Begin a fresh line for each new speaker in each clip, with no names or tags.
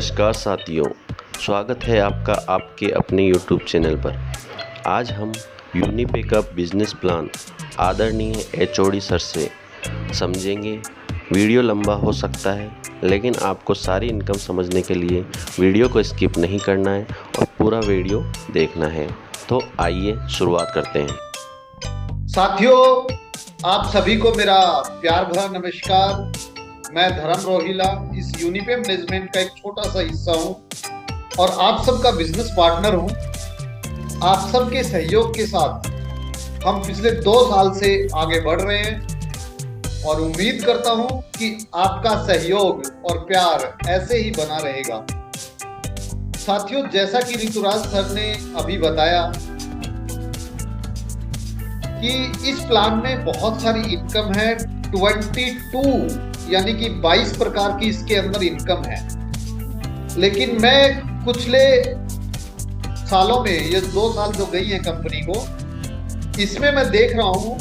नमस्कार साथियों, स्वागत है आपका आपके अपने YouTube चैनल पर। आज हम यूनिपे का बिजनेस प्लान आदरणीय एचओडी सर से समझेंगे। वीडियो लंबा हो सकता है, लेकिन आपको सारी इनकम समझने के लिए वीडियो को स्किप नहीं करना है और पूरा वीडियो देखना है। तो आइए शुरुआत करते हैं।
साथियों, आप सभी को मेरा प्यार भरा नमस्कार। मैं धर्म रोहिला इस यूनिपे मैनेजमेंट का एक छोटा सा हिस्सा हूं और आप सबका बिजनेस पार्टनर हूं। आप सबके सहयोग के साथ हम पिछले 2 साल से आगे बढ़ रहे हैं और उम्मीद करता हूं कि आपका सहयोग और प्यार ऐसे ही बना रहेगा। साथियों, जैसा कि ऋतुराज सर ने अभी बताया कि इस प्लान में बहुत सारी इनकम है। 22 यानी कि 22 प्रकार की इसके अंदर इनकम है। लेकिन मैं पिछले सालों में, ये 2 साल जो गई है कंपनी को, इसमें मैं देख रहा हूं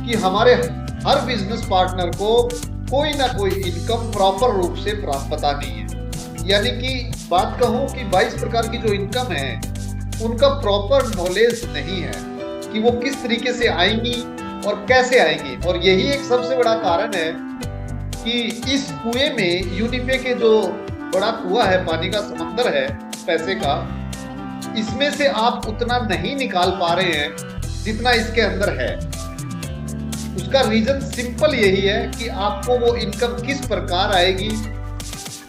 कि हमारे हर बिजनेस पार्टनर को कोई ना कोई इनकम प्रॉपर रूप से प्राप्त पता नहीं है। यानी कि बात कहूं कि 22 प्रकार की जो इनकम है उनका प्रॉपर नॉलेज नहीं है कि वो किस तरीके से आएंगी और कैसे आएंगी। और यही एक सबसे बड़ा कारण है कि इस कुएं में, यूनिपे के जो बड़ा कुआं है, पानी का समंदर है पैसे का, इसमें से आप उतना नहीं निकाल पा रहे हैं जितना इसके अंदर है। उसका रीजन सिंपल यही है कि आपको वो इनकम किस प्रकार आएगी,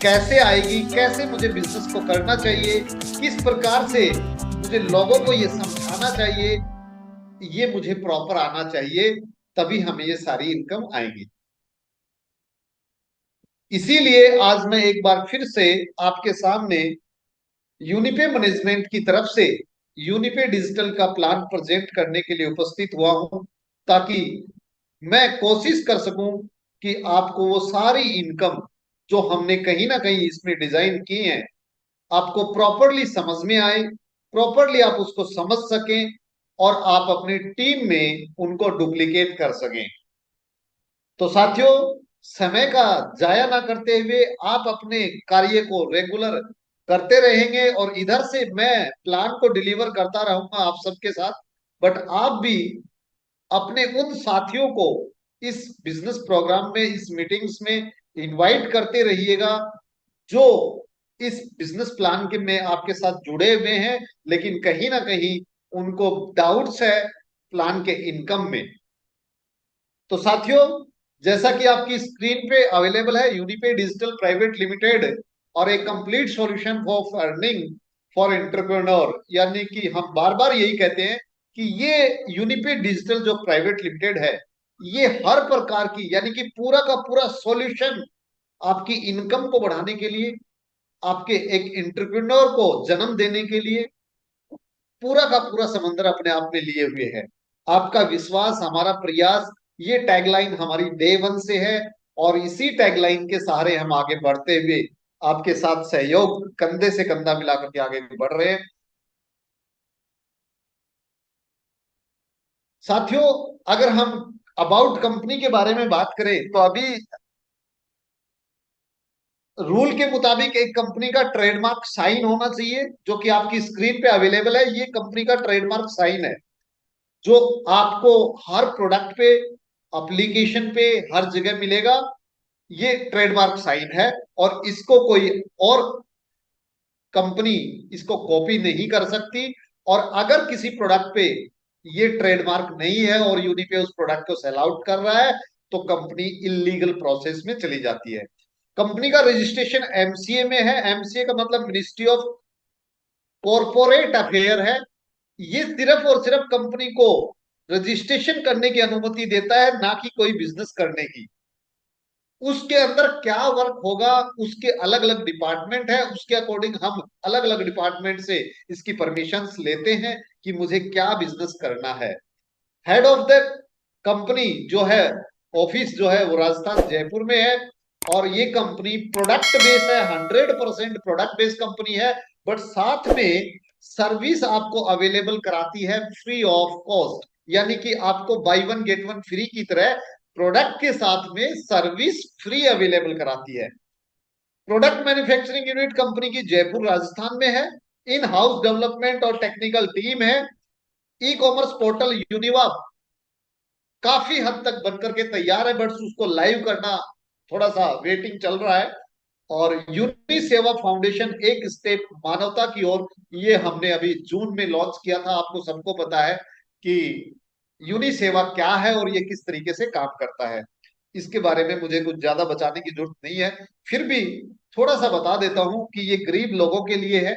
कैसे आएगी, कैसे मुझे बिजनेस को करना चाहिए, किस प्रकार से मुझे लोगों को ये समझाना चाहिए, ये मुझे प्रॉपर आना चाहिए, तभी हमें ये सारी इनकम आएगी। इसीलिए आज मैं एक बार फिर से आपके सामने यूनिपे मैनेजमेंट की तरफ से यूनिपे डिजिटल का प्लान प्रेजेंट करने के लिए उपस्थित हुआ हूं, ताकि मैं कोशिश कर सकूं कि आपको वो सारी इनकम जो हमने कहीं ना कहीं इसमें डिजाइन की है, आपको प्रॉपरली समझ में आए, प्रॉपरली आप उसको समझ सकें और आप अपनी टीम में उनको डुप्लीकेट कर सकें। तो साथियों, समय का जाया ना करते हुए आप अपने कार्य को रेगुलर करते रहेंगे और इधर से मैं प्लान को डिलीवर करता रहूंगा आप सबके साथ। बट आप भी अपने उन साथियों को इस बिजनेस प्रोग्राम में, इस मीटिंग्स में इनवाइट करते रहिएगा जो इस बिजनेस प्लान के में आपके साथ जुड़े हुए हैं, लेकिन कहीं ना कहीं उनको डाउट्स है प्लान के इनकम में। तो साथियों, जैसा कि आपकी स्क्रीन पे अवेलेबल है, यूनिपे डिजिटल प्राइवेट लिमिटेड और एक complete solution for earning for entrepreneur, यानी कि हम बार बार यही कहते हैं कि ये यूनिपे डिजिटल जो प्राइवेट लिमिटेड है, ये हर प्रकार की, यानी कि पूरा का पूरा सॉल्यूशन आपकी इनकम को बढ़ाने के लिए, आपके एक एंटरप्रेन्योर को जन्म देने के लिए पूरा का पूरा समंदर अपने आप में लिए हुए है। आपका विश्वास, हमारा प्रयास, ये टैगलाइन हमारी डे 1 से है और इसी टैगलाइन के सहारे हम आगे बढ़ते हुए आपके साथ सहयोग कंधे से कंधा मिलाकर के आगे बढ़ रहे हैं। साथियों, अगर हम अबाउट कंपनी के बारे में बात करें तो अभी रूल के मुताबिक एक कंपनी का ट्रेडमार्क साइन होना चाहिए, जो कि आपकी स्क्रीन पे अवेलेबल है। ये कंपनी का ट्रेडमार्क साइन है जो आपको हर प्रोडक्ट पे, एप्लीकेशन पे, हर जगह मिलेगा। ये ट्रेडमार्क साइन है और इसको कोई और कंपनी इसको कॉपी नहीं कर सकती। और अगर किसी प्रोडक्ट पे ये ट्रेडमार्क नहीं है और यूनिपे उस प्रोडक्ट को सेल आउट कर रहा है, तो कंपनी इलीगल प्रोसेस में चली जाती है। कंपनी का रजिस्ट्रेशन एमसीए में है। एमसीए का मतलब मिनिस्ट्री ऑफ कॉरपोरेट अफेयर है। ये सिर्फ और सिर्फ कंपनी को रजिस्ट्रेशन करने की अनुमति देता है, ना कि कोई बिजनेस करने की। उसके अंदर क्या वर्क होगा, उसके अलग अलग डिपार्टमेंट है, उसके अकॉर्डिंग हम अलग अलग डिपार्टमेंट से इसकी परमिशंस लेते हैं कि मुझे क्या बिजनेस करना है। हेड ऑफ द कंपनी जो है, ऑफिस जो है, वो राजस्थान जयपुर में है। और ये कंपनी प्रोडक्ट बेस्ड है, 100% प्रोडक्ट बेस्ड कंपनी है। बट साथ में सर्विस आपको अवेलेबल कराती है फ्री ऑफ कॉस्ट, यानी कि आपको बाय 1 गेट 1 फ्री की तरह प्रोडक्ट के साथ में सर्विस फ्री अवेलेबल कराती है। प्रोडक्ट मैन्युफैक्चरिंग यूनिट कंपनी की जयपुर राजस्थान में है। इन हाउस डेवलपमेंट और टेक्निकल टीम है। ई कॉमर्स पोर्टल यूनिवा काफी हद तक बनकर के तैयार है, बट उसको लाइव करना थोड़ा सा वेटिंग चल रहा है। और यूनि सेवा फाउंडेशन एक स्टेप मानवता की ओर, ये हमने अभी जून में लॉन्च किया था। आपको सबको पता है कि यूनि सेवा क्या है और ये किस तरीके से काम करता है। इसके बारे में मुझे कुछ ज्यादा बताने की जरूरत नहीं है, फिर भी थोड़ा सा बता देता हूं कि ये गरीब लोगों के लिए है,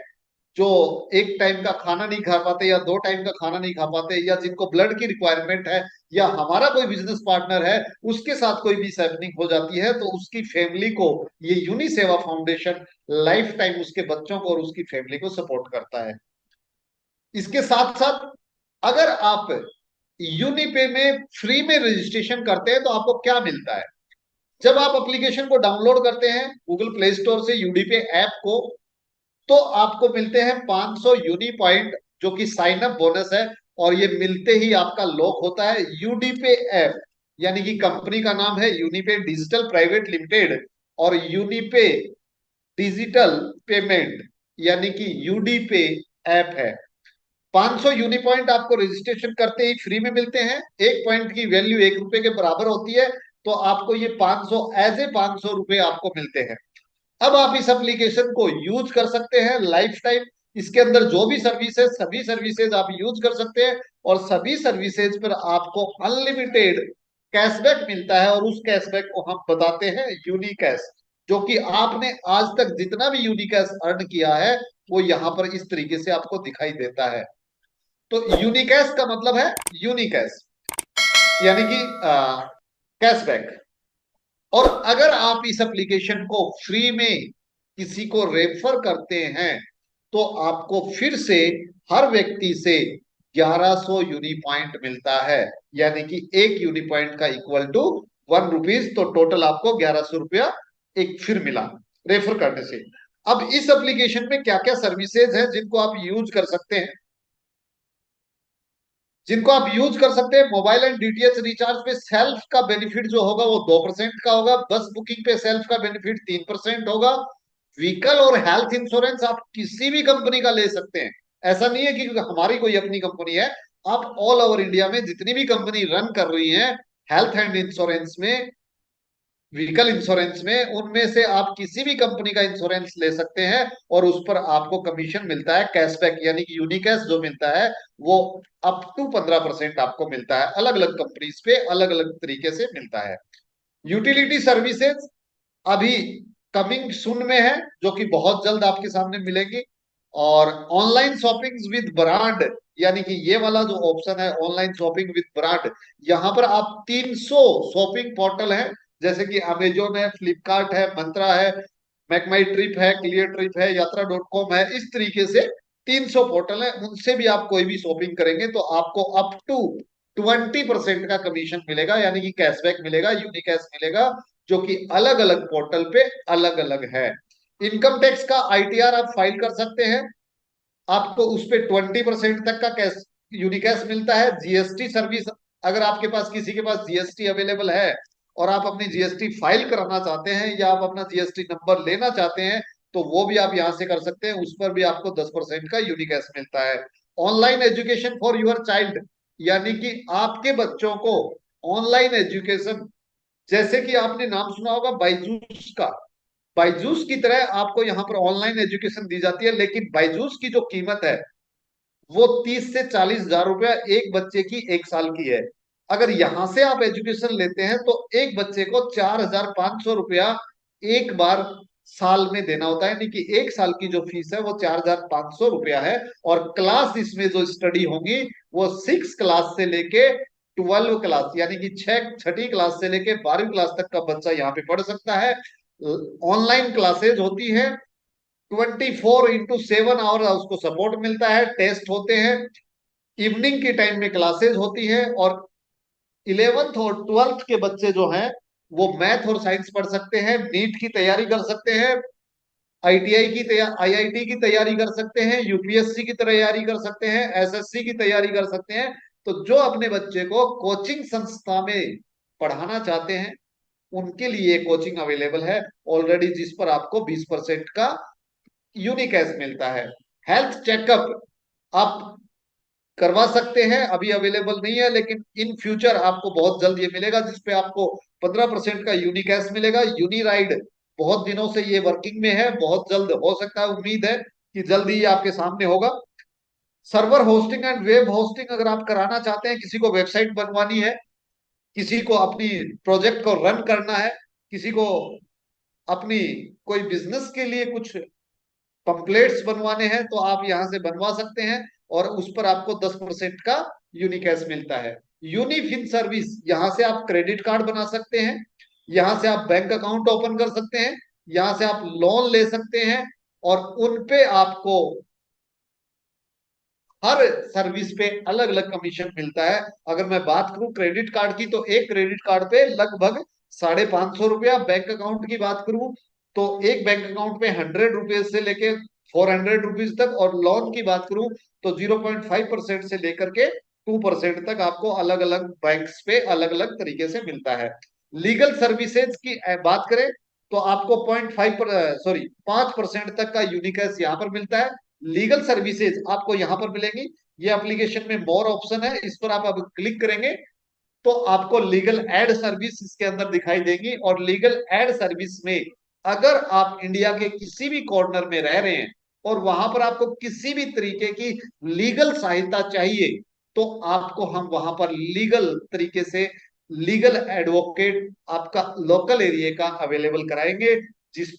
जो एक टाइम का खाना नहीं खा पाते या दो टाइम का खाना नहीं खा पाते, या जिनको ब्लड की रिक्वायरमेंट है, या हमारा कोई बिजनेस पार्टनर है उसके साथ कोई भी हैपनिंग हो जाती है, तो उसकी फैमिली को ये यूनि सेवा फाउंडेशन लाइफ टाइम उसके बच्चों को और उसकी फैमिली को सपोर्ट करता है। इसके साथ साथ अगर आप यूनिपे में फ्री में रजिस्ट्रेशन करते हैं तो आपको क्या मिलता है। जब आप एप्लीकेशन को डाउनलोड करते हैं गूगल प्ले स्टोर से यूडीपे ऐप को, तो आपको मिलते हैं 500 यूनी पॉइंट, जो कि साइन अप बोनस है। और ये मिलते ही आपका लॉक होता है यूडीपे ऐप, यानी कि कंपनी का नाम है यूनिपे डिजिटल प्राइवेट लिमिटेड, और यूनिपे डिजिटल पेमेंट यानी कि यूडीपे ऐप है। 500 यूनी पॉइंट आपको रजिस्ट्रेशन करते ही फ्री में मिलते हैं। एक पॉइंट की वैल्यू 1 रुपए के बराबर होती है, तो आपको ये 500 एज ए 500 रुपए आपको मिलते हैं। अब आप इस एप्लीकेशन को यूज कर सकते हैं लाइफ टाइम। इसके अंदर जो भी सर्विसेज, सभी सर्विसेज आप यूज कर सकते हैं, और सभी सर्विसेज पर आपको अनलिमिटेड कैशबैक मिलता है। और उस कैशबैक को हम बताते हैं यूनिकैश, जो कि आपने आज तक जितना भी यूनिकैश अर्न किया है वो यहाँ पर इस तरीके से आपको दिखाई देता है। तो यूनिकैश का मतलब है यूनिकैश, यानी कि कैशबैक। और अगर आप इस एप्लीकेशन को फ्री में किसी को रेफर करते हैं तो आपको फिर से हर व्यक्ति से 1100 यूनी पॉइंट मिलता है, यानी कि एक यूनी पॉइंट का इक्वल टू 1 रुपीज। तो टोटल आपको 1100 रुपया एक फिर मिला रेफर करने से। अब इस एप्लीकेशन में क्या क्या सर्विसेज हैं जिनको आप यूज कर सकते हैं, जिनको आप यूज कर सकते हैं। मोबाइल एंड डीटीएच रिचार्ज पे सेल्फ का बेनिफिट जो होगा वो 2% का होगा। बस बुकिंग पे सेल्फ का बेनिफिट 3% होगा। व्हीकल और हेल्थ इंश्योरेंस आप किसी भी कंपनी का ले सकते हैं, ऐसा नहीं है कि हमारी कोई अपनी कंपनी है। आप ऑल ओवर इंडिया में जितनी भी कंपनी रन कर रही है हेल्थ एंड इंश्योरेंस में, व्हीकल इंश्योरेंस में, उनमें से आप किसी भी कंपनी का इंश्योरेंस ले सकते हैं, और उस पर आपको कमीशन मिलता है कैशबैक, यानी कि यूनिकैश जो मिलता है वो अप टू 15% आपको मिलता है। अलग अलग कंपनीज पे अलग अलग तरीके से मिलता है। यूटिलिटी सर्विसेज अभी कमिंग सुन में है, जो कि बहुत जल्द आपके सामने मिलेगी। और ऑनलाइन शॉपिंग विद ब्रांड, यानी कि ये वाला जो ऑप्शन है ऑनलाइन शॉपिंग विद ब्रांड, यहाँ पर आप 300 शॉपिंग पोर्टल है, जैसे कि अमेजोन है, फ्लिपकार्ट है, मंत्रा है, मैकमाई ट्रिप है, क्लियर ट्रिप है, यात्रा.com है, इस तरीके से 300 पोर्टल है। उनसे भी आप कोई भी शॉपिंग करेंगे तो आपको अप टू 20% का कमीशन मिलेगा, यानी कि कैशबैक मिलेगा, यूनिकैश मिलेगा, जो कि अलग अलग पोर्टल पे अलग अलग है। इनकम टैक्स का आईटीआर आप फाइल कर सकते हैं, आपको उस पे 20% तक का कैश यूनिकैश मिलता है। जीएसटी सर्विस, अगर आपके पास किसी के पास जीएसटी अवेलेबल है और आप अपनी जीएसटी फाइल कराना चाहते हैं या आप अपना जीएसटी नंबर लेना चाहते हैं, तो वो भी आप यहां से कर सकते हैं, उस पर भी आपको 10% का यूनिकैश मिलता है। Online education for your child, यानी कि आपके बच्चों को ऑनलाइन एजुकेशन, जैसे कि आपने नाम सुना होगा बायजूस का, बायजूस की तरह आपको यहाँ पर ऑनलाइन एजुकेशन दी जाती है। लेकिन बायजूस की जो कीमत है वो 30 से 40 हजार रुपया एक बच्चे की एक साल की है। अगर यहां से आप एजुकेशन लेते हैं तो एक बच्चे को 4500 रुपया एक बार साल में देना होता है, यानी कि एक साल की जो फीस है वो 4500 रुपया है। और क्लास इसमें जो स्टडी होगी वो 6 क्लास से लेके 12 क्लास, यानी कि छठी क्लास से लेके 12वीं क्लास तक का बच्चा यहाँ पे पढ़ सकता है। ऑनलाइन क्लासेज होती है, 24x7 आवर उसको सपोर्ट मिलता है, टेस्ट होते हैं, इवनिंग के टाइम में क्लासेज होती है। और 11th और 12th के बच्चे जो हैं वो मैथ और साइंस पढ़ सकते हैं, नीट की तैयारी कर सकते हैं, आईटीआई की तैयारी, आईआईटी की तैयारी कर सकते हैं, यूपीएससी की तैयारी कर सकते हैं, एसएससी की तैयारी कर सकते हैं। तो जो अपने बच्चे को कोचिंग संस्था में पढ़ाना चाहते हैं उनके लिए कोचिंग अवेलेबल है ऑलरेडी, जिस पर आपको 20% का यूनिकैश मिलता है। हेल्थ चेकअप आप करवा सकते हैं, अभी अवेलेबल नहीं है, लेकिन इन फ्यूचर आपको बहुत जल्द ये मिलेगा, जिसपे आपको 15% का यूनिकैश मिलेगा। यूनिराइड बहुत दिनों से ये वर्किंग में है, बहुत जल्द हो सकता है, उम्मीद है कि जल्द ही ये आपके सामने होगा। Server hosting and web hosting अगर आप कराना चाहते हैं, किसी को वेबसाइट बनवानी है, किसी को अपनी प्रोजेक्ट को रन करना है, किसी को अपनी कोई बिजनेस के लिए कुछ पंपलेट्स बनवाने हैं, तो आप यहां से बनवा सकते हैं और उस पर आपको 10% का यूनिकैश मिलता है। यूनिफिन सर्विस, यहां से आप क्रेडिट कार्ड बना सकते हैं, यहां से आप बैंक अकाउंट ओपन कर सकते हैं, यहां से आप लोन ले सकते हैं, और उन पे आपको हर सर्विस पे अलग अलग कमीशन मिलता है। अगर मैं बात करूं क्रेडिट कार्ड की, तो एक क्रेडिट कार्ड पे लगभग 550 रुपया। बैंक अकाउंट की बात करूं तो एक बैंक अकाउंट पे 100 रुपीज से लेके 400 रुपीज तक, और लोन की बात करूं तो 0.5% से लेकर के 2% तक आपको अलग अलग बैंक्स पे अलग अलग तरीके से मिलता है। लीगल सर्विसेज की बात करें तो आपको 5% तक का यूनिकैश यहाँ पर मिलता है। लीगल सर्विसेज आपको यहां पर मिलेंगी। ये एप्लीकेशन में मोर ऑप्शन है, इस पर आप अब क्लिक करेंगे तो आपको लीगल एड सर्विस इसके अंदर दिखाई देगी। और लीगल एड सर्विस में अगर आप इंडिया के किसी भी कॉर्नर में रह रहे हैं और वहां पर आपको किसी भी तरीके की लीगल सहायता चाहिए, तो आपको हम वहां पर लीगल तरीके से लीगल एडवोकेट आपका लोकल एरिया का अवेलेबल कराएंगे, जिस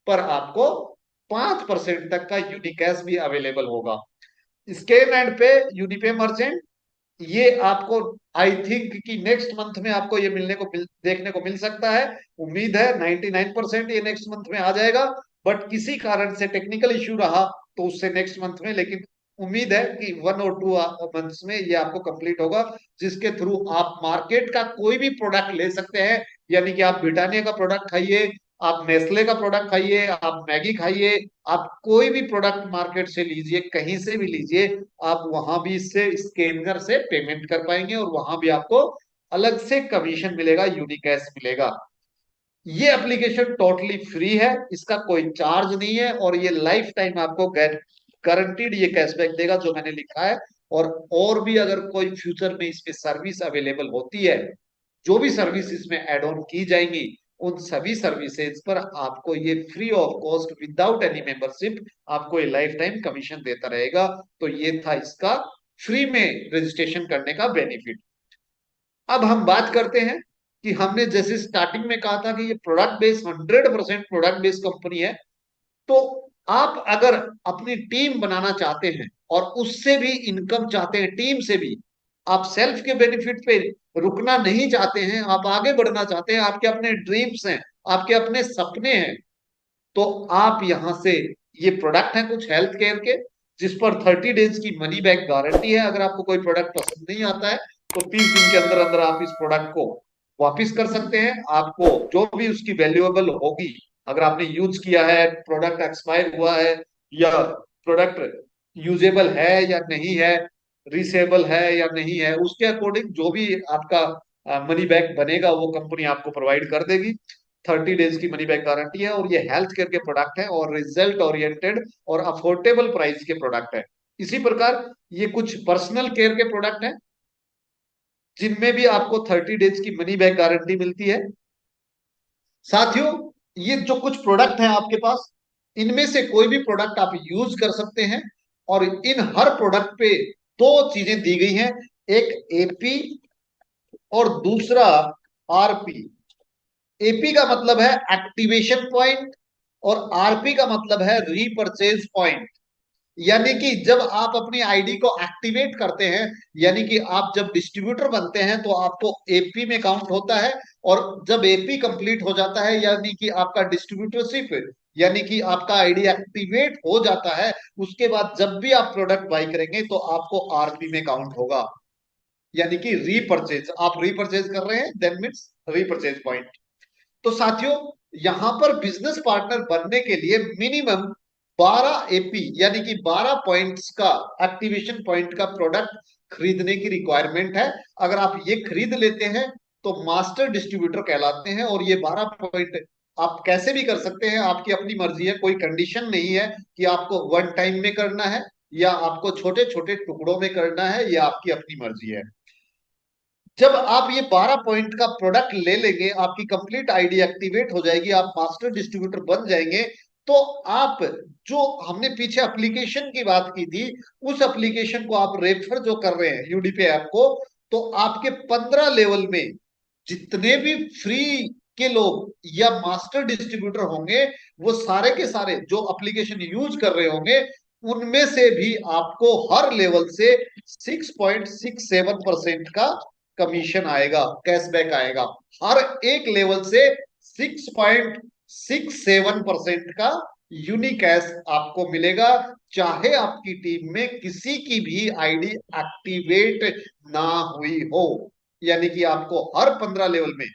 पर आपको 5% तक का यूनिकैश भी अवेलेबल होगा। स्कैन एंड पे, यूनिपे मर्चेंट, ये आपको आई थिंक कि नेक्स्ट मंथ में आपको ये देखने को मिल सकता है। उम्मीद है 99% ये नेक्स्ट मंथ में आ जाएगा, बट किसी कारण से टेक्निकल इश्यू रहा तो उससे नेक्स्ट मंथ में, लेकिन उम्मीद है कि 1 और 2 मंथ्स में ये आपको कंप्लीट होगा, जिसके थ्रू आप मार्केट का कोई भी प्रोडक्ट ले सकते हैं। यानी कि आप ब्रिटानिया का प्रोडक्ट खाइए, आप नेस्ले का प्रोडक्ट खाइए, आप मैगी खाइए, आप कोई भी प्रोडक्ट मार्केट से लीजिए, कहीं से भी लीजिए, आप वहां भी इससे स्कैनर से पेमेंट कर पाएंगे और वहां भी आपको अलग से कमीशन मिलेगा, यूनिकैश मिलेगा। ये एप्लीकेशन टोटली फ्री है, इसका कोई चार्ज नहीं है, और ये लाइफ टाइम आपको गारंटीड ये कैशबैक देगा जो मैंने लिखा है। और भी अगर कोई फ्यूचर में इसमें सर्विस अवेलेबल होती है, जो भी सर्विस इसमें एड ऑन की जाएंगी, उन सभी सर्विसेज पर आपको ये free of cost without any membership आपको ये लाइफ टाइम कमीशन देता रहेगा। तो ये था इसका फ्री में रजिस्ट्रेशन करने का बेनिफिट। अब हम बात करते हैं कि हमने जैसे स्टार्टिंग में कहा था कि ये product based 100% product based company है। तो आप अगर अपनी टीम बनाना चाहते हैं और उससे भी इनकम चाहते हैं, टीम से भी, आप सेल्फ के बेनिफिट पे रुकना नहीं चाहते हैं, आप आगे बढ़ना चाहते हैं, आपके अपने ड्रीम्स हैं, आपके अपने सपने हैं, तो आप यहां से, ये प्रोडक्ट है कुछ हेल्थ केयर के, जिस पर 30 डेज की मनी बैक गारंटी है। अगर आपको कोई प्रोडक्ट पसंद नहीं आता है तो 30 दिन के अंदर अंदर आप इस प्रोडक्ट को वापस कर सकते हैं। आपको जो भी उसकी वैल्यूएबल होगी, अगर आपने यूज किया है, प्रोडक्ट एक्सपायर हुआ है, या प्रोडक्ट यूजेबल है या नहीं है, रिसेबल है या नहीं है, उसके अकॉर्डिंग जो भी आपका मनी बैक बनेगा वो कंपनी आपको प्रोवाइड कर देगी। 30 डेज की मनी बैक गारंटी है, और ये हेल्थ केयर के प्रोडक्ट है और रिजल्ट ओरिएंटेड और अफोर्डेबल प्राइस के प्रोडक्ट है। इसी प्रकार ये कुछ पर्सनल केयर के प्रोडक्ट हैं, जिनमें भी आपको 30 डेज की मनी बैक गारंटी मिलती है। साथियों, ये जो कुछ प्रोडक्ट हैं आपके पास, इनमें से कोई भी प्रोडक्ट आप यूज कर सकते हैं, और इन हर प्रोडक्ट पे दो चीजें दी गई हैं, एक एपी और दूसरा आरपी। एपी का मतलब है एक्टिवेशन पॉइंट, और आरपी का मतलब है रीपर्चेज पॉइंट। यानी कि जब आप अपनी आईडी को एक्टिवेट करते हैं, यानी कि आप जब डिस्ट्रीब्यूटर बनते हैं तो आपको एपी में काउंट होता है, और जब एपी कंप्लीट हो जाता है, यानी कि आपका डिस्ट्रीब्यूटरशिप, यानी कि आपका आईडी एक्टिवेट हो जाता है, उसके बाद जब भी आप प्रोडक्ट बाई करेंगे तो आपको आरपी में काउंट होगा। यानी कि रीपर्चेज, आप रीपर्चेज कर रहे हैं, देन मीन्स रीपर्चेज पॉइंट। तो साथियों, यहां पर बिजनेस पार्टनर बनने के लिए मिनिमम 12 एपी यानी कि 12 पॉइंट्स का एक्टिवेशन पॉइंट का प्रोडक्ट खरीदने की रिक्वायरमेंट है। अगर आप ये खरीद लेते हैं तो मास्टर डिस्ट्रीब्यूटर कहलाते हैं। और ये 12 पॉइंट आप कैसे भी कर सकते हैं, आपकी अपनी मर्जी है, कोई कंडीशन नहीं है कि आपको वन टाइम में करना है या आपको छोटे छोटे टुकड़ों में करना है, ये आपकी अपनी मर्जी है। जब आप ये 12 पॉइंट का प्रोडक्ट ले लेंगे, आपकी कंप्लीट आईडी एक्टिवेट हो जाएगी, आप मास्टर डिस्ट्रीब्यूटर बन जाएंगे, तो आप जो हमने पीछे एप्लीकेशन की बात की थी, उस एप्लीकेशन को आप रेफर जो कर रहे हैं यूडीपी ऐप को, तो आपके 15 लेवल में जितने भी फ्री के लोग या मास्टर डिस्ट्रीब्यूटर होंगे, वो सारे के सारे जो एप्लीकेशन यूज कर रहे होंगे, उनमें से भी आपको हर लेवल से 6.67% का कमीशन आएगा, कैशबैक आएगा। हर एक लेवल से 6.67% का यूनिकैश आपको मिलेगा, चाहे आपकी टीम में किसी की भी आईडी एक्टिवेट ना हुई हो। यानी कि आपको हर 15 लेवल में,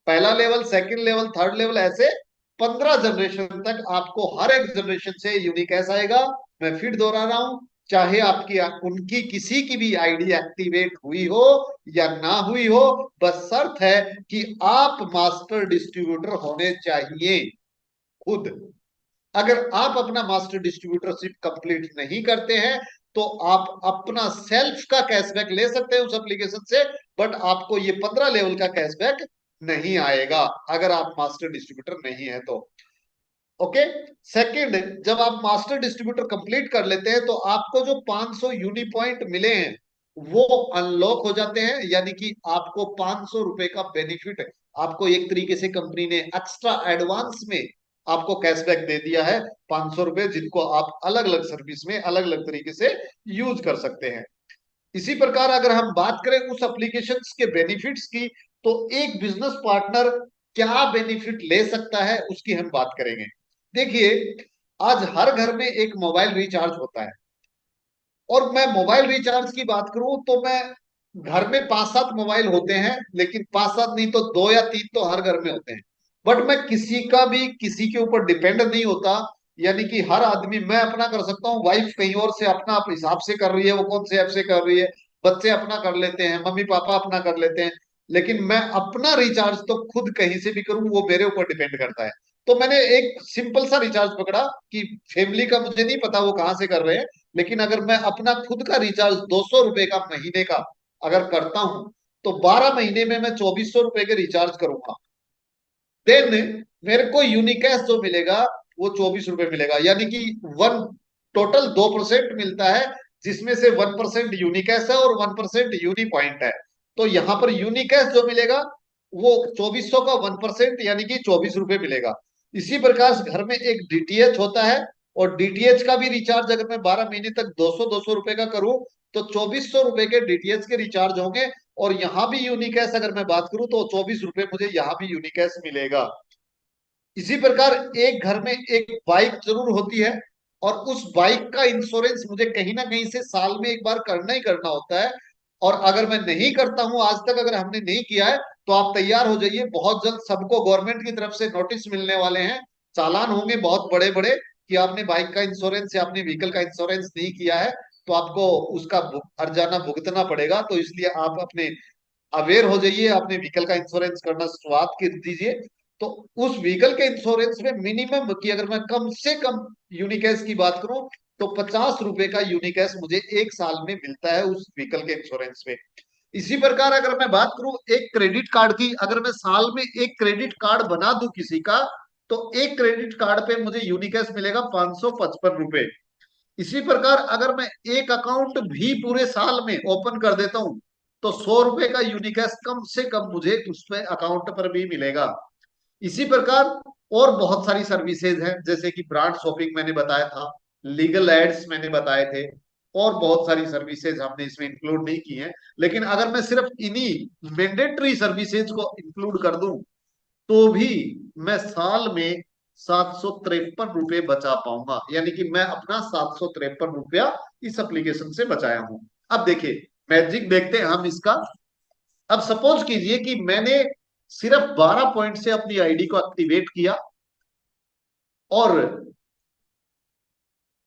पहला level, second level, third level, ऐसे 15 जनरेशन तक आपको हर एक जनरेशन से यूनिकैश आएगा। मैं फिर दोहरा रहा हूं, चाहे आपकी उनकी किसी की भी आईडी एक्टिवेट हुई हो या ना हुई हो, बस शर्त है कि आप मास्टर डिस्ट्रीब्यूटर होने चाहिए खुद। अगर आप अपना मास्टर डिस्ट्रीब्यूटरशिप कंप्लीट नहीं करते हैं, तो आप अपना सेल्फ का कैशबैक ले सकते हैं उस एप्लीकेशन से, बट आपको ये 15 लेवल का कैशबैक नहीं आएगा अगर आप मास्टर डिस्ट्रीब्यूटर नहीं है तो। ओके। सेकंड, जब आप मास्टर डिस्ट्रीब्यूटर कंप्लीट कर लेते हैं, तो आपको जो 500 यूनी पॉइंट मिले हैं वो अनलॉक हो जाते हैं। यानी कि आपको 500 रुपए का बेनिफिट, आपको एक तरीके से कंपनी ने एक्स्ट्रा एडवांस में आपको कैशबैक दे दिया है, 500 रुपए, जिनको आप अलग अलग सर्विस में अलग अलग तरीके से यूज कर सकते हैं। इसी प्रकार अगर हम बात करें उस एप्लीकेशन के बेनिफिट्स की, तो एक बिजनेस पार्टनर क्या बेनिफिट ले सकता है उसकी हम बात करेंगे। देखिए, आज हर घर में एक मोबाइल रिचार्ज होता है, और मैं मोबाइल रिचार्ज की बात करूं तो मैं, घर में 5-7 मोबाइल होते हैं, लेकिन 5-7 नहीं तो 2 या 3 तो हर घर में होते हैं। बट मैं किसी का भी किसी के ऊपर डिपेंड नहीं होता। यानी कि हर आदमी, मैं अपना कर सकता हूँ, वाइफ कहीं और से अपना हिसाब से कर रही है, वो कौन से ऐप से कर रही है, बच्चे अपना कर लेते हैं, मम्मी पापा अपना कर लेते हैं, लेकिन मैं अपना रिचार्ज तो खुद कहीं से भी करूं, वो मेरे ऊपर डिपेंड करता है। तो मैंने एक सिंपल सा रिचार्ज पकड़ा कि फैमिली का मुझे नहीं पता वो कहाँ से कर रहे हैं, लेकिन अगर मैं अपना खुद का रिचार्ज 200 रुपए का महीने का अगर करता हूं, तो 12 महीने में मैं 2400 रुपए के रिचार्ज करूंगा। देन मेरे को यूनिकैश जो मिलेगा वो 24 रुपए मिलेगा। यानी कि वन टोटल 2% मिलता है, जिसमें से 1% यूनिकैश है और 1% यूनी पॉइंट है। तो यहाँ पर यूनिकैश जो मिलेगा वो 2400 का 1%, यानी कि 24 रुपए मिलेगा। इसी प्रकार से घर में एक डीटीएच होता है, और डीटीएच का भी रिचार्ज अगर मैं 12 महीने तक 200-200 रुपए का करूं, तो 2400 रुपए के डीटीएच के रिचार्ज होंगे। और यहाँ भी यूनिकैश अगर मैं बात करूं, तो 24 रुपए मुझे यहाँ भी यूनिकैश मिलेगा। इसी प्रकार एक घर में एक बाइक जरूर होती है, और उस बाइक का इंश्योरेंस मुझे कहीं ना कहीं से साल में एक बार करना ही करना होता है। और अगर मैं नहीं करता हूं आज तक, अगर हमने नहीं किया है, तो आप तैयार हो जाइए, बहुत जल्द सबको गवर्नमेंट की तरफ से नोटिस मिलने वाले हैं, चालान होंगे बहुत बड़े बड़े, कि आपने बाइक का इंश्योरेंस या अपने व्हीकल का इंश्योरेंस नहीं किया है, तो आपको उसका हर्जाना भुगतना पड़ेगा। तो इसलिए आप अपने अवेयर हो जाइए, अपने व्हीकल का इंश्योरेंस करना शुरुआत कर दीजिए। तो उस व्हीकल के इंश्योरेंस में मिनिमम की अगर मैं कम से कम यूनिकैश की बात करूं, तो 50 रुपए का यूनिकैश मुझे एक साल में मिलता है उस व्हीकल के इंश्योरेंस में। इसी प्रकार अगर मैं बात करूं एक क्रेडिट कार्ड की, अगर मैं साल में एक क्रेडिट कार्ड बना दूं किसी का, तो एक क्रेडिट कार्ड पे मुझे यूनिकैश मिलेगा 555 रुपए। इसी प्रकार अगर मैं एक अकाउंट भी पूरे साल में ओपन कर देता हूं, तो 100 रुपए का यूनिकैश कम से कम मुझे उस पे अकाउंट पर भी मिलेगा। इसी प्रकार और बहुत सारी सर्विसेज हैं, जैसे कि ब्रांड शॉपिंग मैंने बताया था, लीगल एड्स मैंने बताए थे, और बहुत सारी सर्विसेज हमने इसमें इंक्लूड नहीं की हैं। लेकिन अगर मैं सिर्फ इन्हीं मैंडेटरी सर्विसेज को इंक्लूड कर दूं, तो भी मैं साल में 753 रुपए बचा पाऊंगा। यानी कि मैं अपना 753 रुपया इस एप्लीकेशन से बचाया हूं। अब देखिए, मैजिक देखते हैं हम इसका। अब सपोज कीजिए कि मैंने सिर्फ 12 पॉइंट से अपनी आईडी को एक्टिवेट किया, और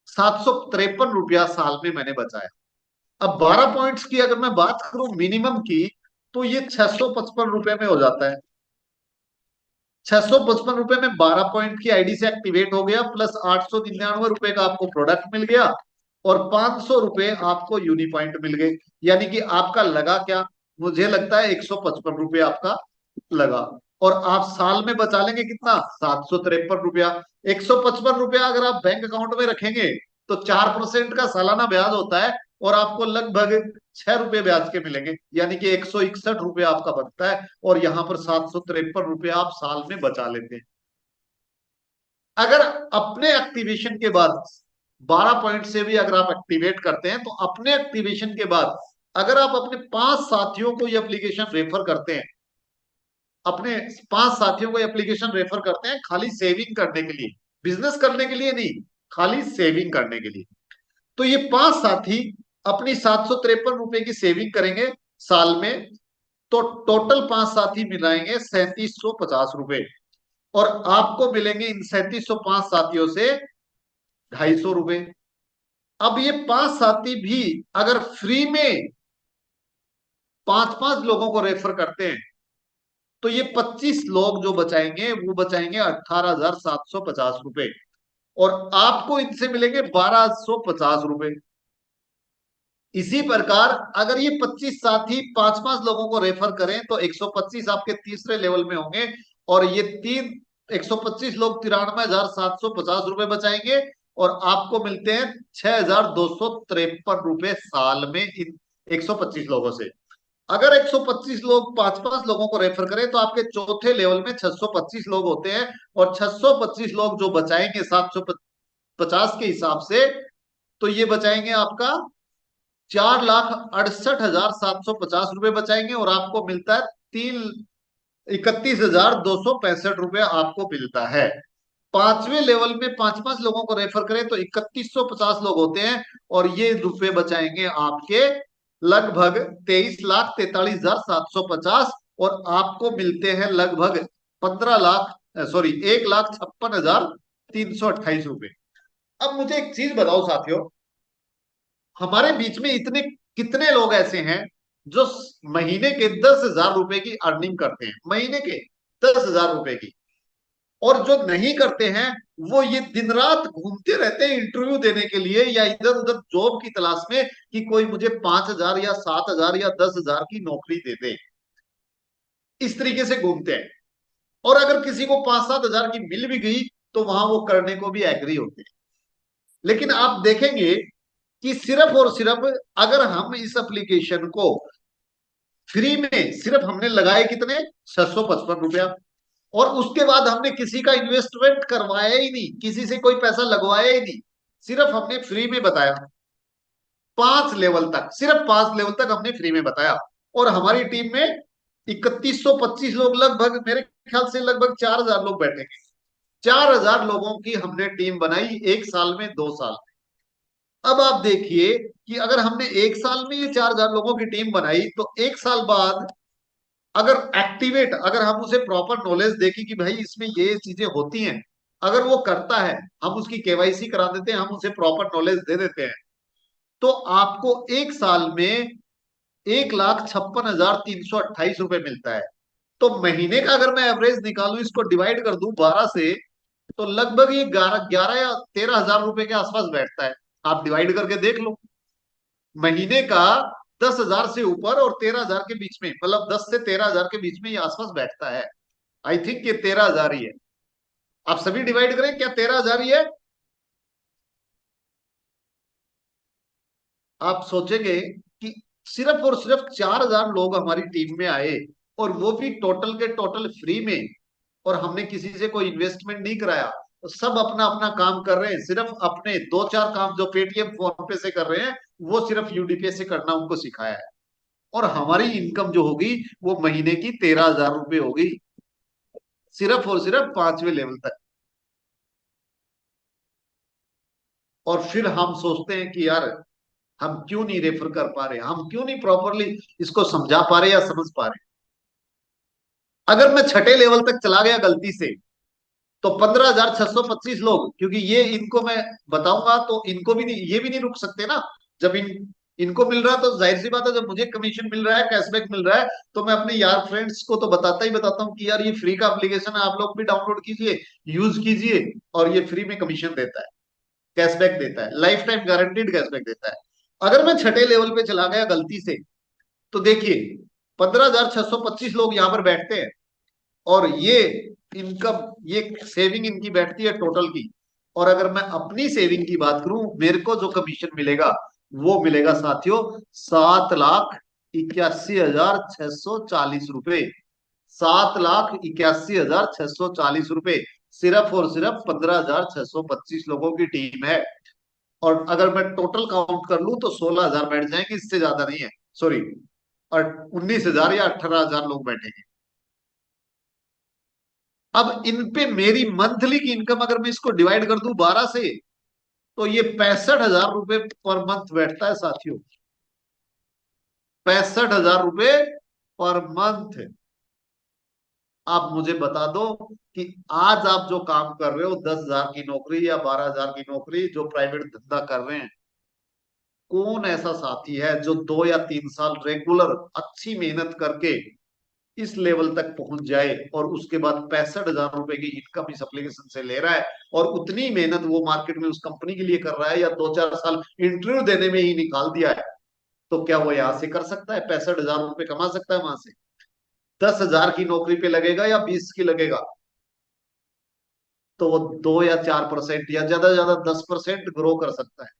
753 रुपया साल में मैंने बचाया। अब 12 पॉइंट्स की अगर मैं बात करूं मिनिमम की, तो ये 655 रुपए में हो जाता है। 655 रुपए में 12 पॉइंट की आईडी से एक्टिवेट हो गया, प्लस 899 रुपए का आपको प्रोडक्ट मिल गया, और 500 रुपए आपको यूनिपॉइंट मिल गए। यानी कि आपका लगा क्या, मुझे लगता है 155 रुपए आपका लगा। और आप साल में बचा लेंगे कितना, 753 रुपया। 155 रुपया अगर आप बैंक अकाउंट में रखेंगे तो 4% का सालाना ब्याज होता है, और आपको लगभग 6 रुपए ब्याज के मिलेंगे, यानी कि 161 रुपया आपका बनता है, और यहां पर 753 रुपया आप साल में बचा लेते हैं। अगर अपने एक्टिवेशन के बाद 12 पॉइंट से भी अगर आप एक्टिवेट करते हैं, तो अपने एक्टिवेशन के बाद अगर आप अपने 5 साथियों को ये एप्लीकेशन रेफर करते हैं, अपने 5 साथियों को एप्लीकेशन रेफर करते हैं खाली सेविंग करने के लिए, बिजनेस करने के लिए नहीं, खाली सेविंग करने के लिए, तो ये 5 साथी अपनी 753 रुपए की सेविंग करेंगे साल में, तो टोटल 5 साथी मिलाएंगे 3750 रुपए, और आपको मिलेंगे इन 3705 साथियों से 250 रुपए। अब ये 5 साथी भी अगर फ्री में 5-5 लोगों को रेफर करते हैं, तो ये 25 लोग जो बचाएंगे वो बचाएंगे 18,750 रुपए, और आपको इनसे मिलेंगे 1250 रुपए। इसी प्रकार अगर ये 25 साथी 5-5 लोगों को रेफर करें तो 125 आपके तीसरे लेवल में होंगे, और ये 125 लोग 93,750 रुपए बचाएंगे, और आपको मिलते हैं 6,253 रुपए साल में इन 125 लोगों से। अगर 125 लोग 5-5 लोगों को रेफर करें तो आपके चौथे लेवल में 625 लोग होते हैं, और 625 लोग जो बचाएंगे 750 के हिसाब से, तो ये बचाएंगे आपका 4,68,750 रुपए बचाएंगे, और आपको मिलता है 31,265 रुपए आपको मिलता है। पांचवें लेवल में 5-5 लोगों को रेफर करें तो 3150 लोग होते हैं, और ये रुपए बचाएंगे आपके लगभग 23,43,750, और आपको मिलते हैं लगभग 1,56,328 रुपए। अब मुझे एक चीज बताओ साथियों, हमारे बीच में इतने कितने लोग ऐसे हैं जो महीने के 10,000 रुपए की अर्निंग करते हैं, महीने के 10,000 रुपए की, और जो नहीं करते हैं वो ये दिन रात घूमते रहते हैं इंटरव्यू देने के लिए या इधर उधर जॉब की तलाश में कि कोई मुझे 5,000 या 7,000 या 10,000 की नौकरी दे दे, इस तरीके से घूमते हैं। और अगर किसी को 5-7 हजार की मिल भी गई तो वहां वो करने को भी एग्री होते हैं। लेकिन आप देखेंगे कि सिर्फ और सिर्फ अगर हम इस एप्लीकेशन को फ्री में सिर्फ हमने लगाए कितने, 655 रुपया, और उसके बाद हमने किसी का इन्वेस्टमेंट करवाया ही नहीं, किसी से कोई पैसा लगवाया ही नहीं, सिर्फ हमने फ्री में बताया 5 लेवल तक, सिर्फ 5 लेवल तक हमने फ्री में बताया, और हमारी टीम में 3125 लोग, लगभग मेरे ख्याल से लगभग 4,000 लोग बैठेंगे। 4,000 लोगों की हमने टीम बनाई एक साल में, 2 साल। अब आप देखिए कि अगर हमने एक साल में ये 4,000 लोगों की टीम बनाई, तो एक साल बाद अगर एक्टिवेट, अगर हम उसे प्रॉपर नॉलेज देखें कि भाई इसमें ये चीजें होती हैं, अगर वो करता है, हम उसकी केवाईसी करा देते हैं, हम उसे प्रॉपर नॉलेज दे देते हैं, तो आपको एक साल में 1,56,328 रुपए मिलता है। तो महीने का अगर मैं एवरेज निकालूं, इसको डिवाइड कर दूं 12 से, तो लगभग ये 11 या 13,000 रुपए के आसपास बैठता है। आप डिवाइड करके देख लो, महीने का 10,000 से ऊपर और 13,000 के बीच में, मतलब 10 से 13,000 के बीच में ये आसपास बैठता है। आई थिंक ये 13,000 ही है। आप सभी डिवाइड करें, क्या 13,000 ही है? आप सोचेंगे कि सिर्फ और सिर्फ 4,000 लोग हमारी टीम में आए, और वो भी टोटल के टोटल फ्री में, और हमने किसी से कोई इन्वेस्टमेंट नहीं कराया, तो सब अपना अपना काम कर रहे हैं, सिर्फ अपने 2-4 काम जो पेटीएम फोन पे से कर रहे हैं वो सिर्फ यूडीपी से करना उनको सिखाया है, और हमारी इनकम जो होगी वो महीने की 13,000 रुपए होगी, सिर्फ और सिर्फ 5वें लेवल तक। और फिर हम सोचते हैं कि यार हम क्यों नहीं रेफर कर पा रहे, हम क्यों नहीं प्रॉपरली इसको समझा पा रहे या समझ पा रहे। अगर मैं छठे लेवल तक चला गया गलती से, तो 15,625 लोग, क्योंकि ये इनको मैं बताऊंगा तो इनको भी नहीं, ये भी नहीं रुक सकते ना, जब इन इनको मिल रहा है तो जाहिर सी बात है, जब मुझे कमीशन मिल रहा है, कैशबैक मिल रहा है, तो मैं अपने यार फ्रेंड्स को तो बताता ही बताता हूँ कि यार ये फ्री का एप्लीकेशन है, आप लोग भी डाउनलोड कीजिए, यूज कीजिए, और ये फ्री में कमीशन देता है, कैशबैक देता है, लाइफ टाइम गारंटीड कैशबैक देता है। अगर मैं छठे लेवल पे चला गया गलती से, तो देखिए 15,625 लोग यहाँ पर बैठते हैं, और ये इनकम, ये सेविंग इनकी बैठती है टोटल की। और अगर मैं अपनी सेविंग की बात करूं, मेरे को जो कमीशन मिलेगा वो मिलेगा साथियों 7,81,640 रुपए। 7,81,640 रुपए, सिर्फ और सिर्फ 15,625 लोगों की टीम है। और अगर मैं टोटल काउंट कर लूं तो 16,000 बैठ जाएंगे, इससे ज्यादा नहीं है, सॉरी, और 19,000 या 18,000 लोग बैठेंगे। अब इन पे मेरी मंथली की इनकम अगर मैं इसको डिवाइड कर दूं 12 से, तो ये 65,000 रुपए पर मंथ बैठता है साथियों। 65,000 रुपए पर मंथ। आप मुझे बता दो कि आज आप जो काम कर रहे हो, 10,000 की नौकरी या 12,000 की नौकरी, जो प्राइवेट धंधा कर रहे हैं, कौन ऐसा साथी है जो 2 या 3 साल रेगुलर अच्छी मेहनत करके इस लेवल तक पहुंच जाए, और उसके बाद 65,000 रुपए की इनकम इस एप्लीकेशन से ले रहा है, और उतनी मेहनत वो मार्केट में उस कंपनी के लिए कर रहा है, या 2-4 साल इंटरव्यू देने में ही निकाल दिया है, तो क्या वो यहाँ से कर सकता है? 65,000 रुपए कमा सकता है वहां से? 10,000 की नौकरी पे लगेगा या 20 की लगेगा, तो वो 2 या 4% या ज्यादा 10% ग्रो कर सकता है।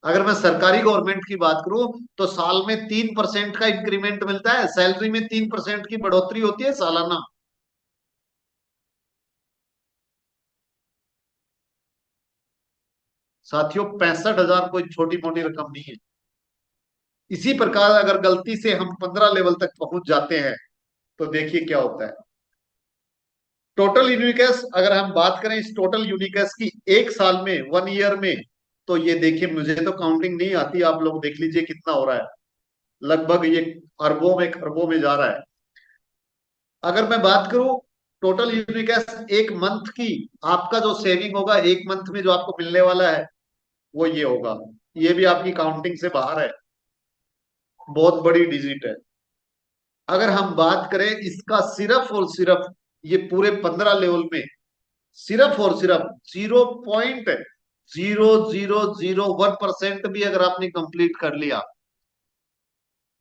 अगर मैं सरकारी गवर्नमेंट की बात करूं, तो साल में 3% का इंक्रीमेंट मिलता है, सैलरी में 3% की बढ़ोतरी होती है सालाना। साथियों 65,000 कोई छोटी मोटी रकम नहीं है। इसी प्रकार अगर गलती से हम 15 लेवल तक पहुंच जाते हैं, तो देखिए क्या होता है। टोटल यूनिकेस अगर हम बात करें इस टोटल यूनिकेस की, एक साल में, 1 ईयर में, तो ये देखिए, मुझे तो काउंटिंग नहीं आती, आप लोग देख लीजिए कितना हो रहा है। लगभग ये अरबों में, खरबों में जा रहा है। अगर मैं बात करूं टोटल यूनिकेस एक मंथ की, आपका जो सेविंग होगा एक मंथ में जो आपको मिलने वाला है, वो ये होगा। ये भी आपकी काउंटिंग से बाहर है, बहुत बड़ी डिजिट है। अगर हम बात करें इसका सिर्फ और सिर्फ ये पूरे 15 लेवल में, सिर्फ और सिर्फ 0.0001% भी अगर आपने कंप्लीट कर लिया,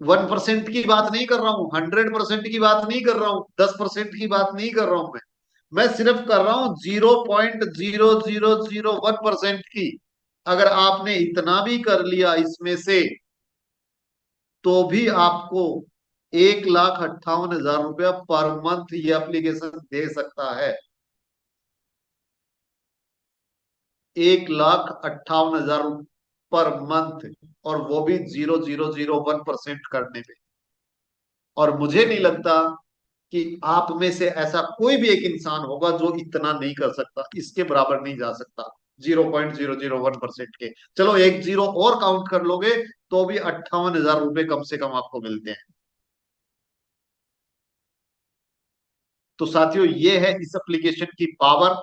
1% की बात नहीं कर रहा हूं, 100% की बात नहीं कर रहा हूं, 10% की बात नहीं कर रहा हूं, मैं सिर्फ कर रहा हूं 0.0001% की। अगर आपने इतना भी कर लिया इसमें से, तो भी आपको 1,58,000 रुपया पर मंथ ये एप्लीकेशन दे सकता है। 1,58,000 पर मंथ, और वो भी 0.001% करने पे। और मुझे नहीं लगता कि आप में से ऐसा कोई भी एक इंसान होगा जो इतना नहीं कर सकता, इसके बराबर नहीं जा सकता 0.001% के। चलो एक जीरो और काउंट कर लोगे, तो भी 58,000 रुपए कम से कम आपको मिलते हैं। तो साथियों ये है इस एप्लीकेशन की पावर।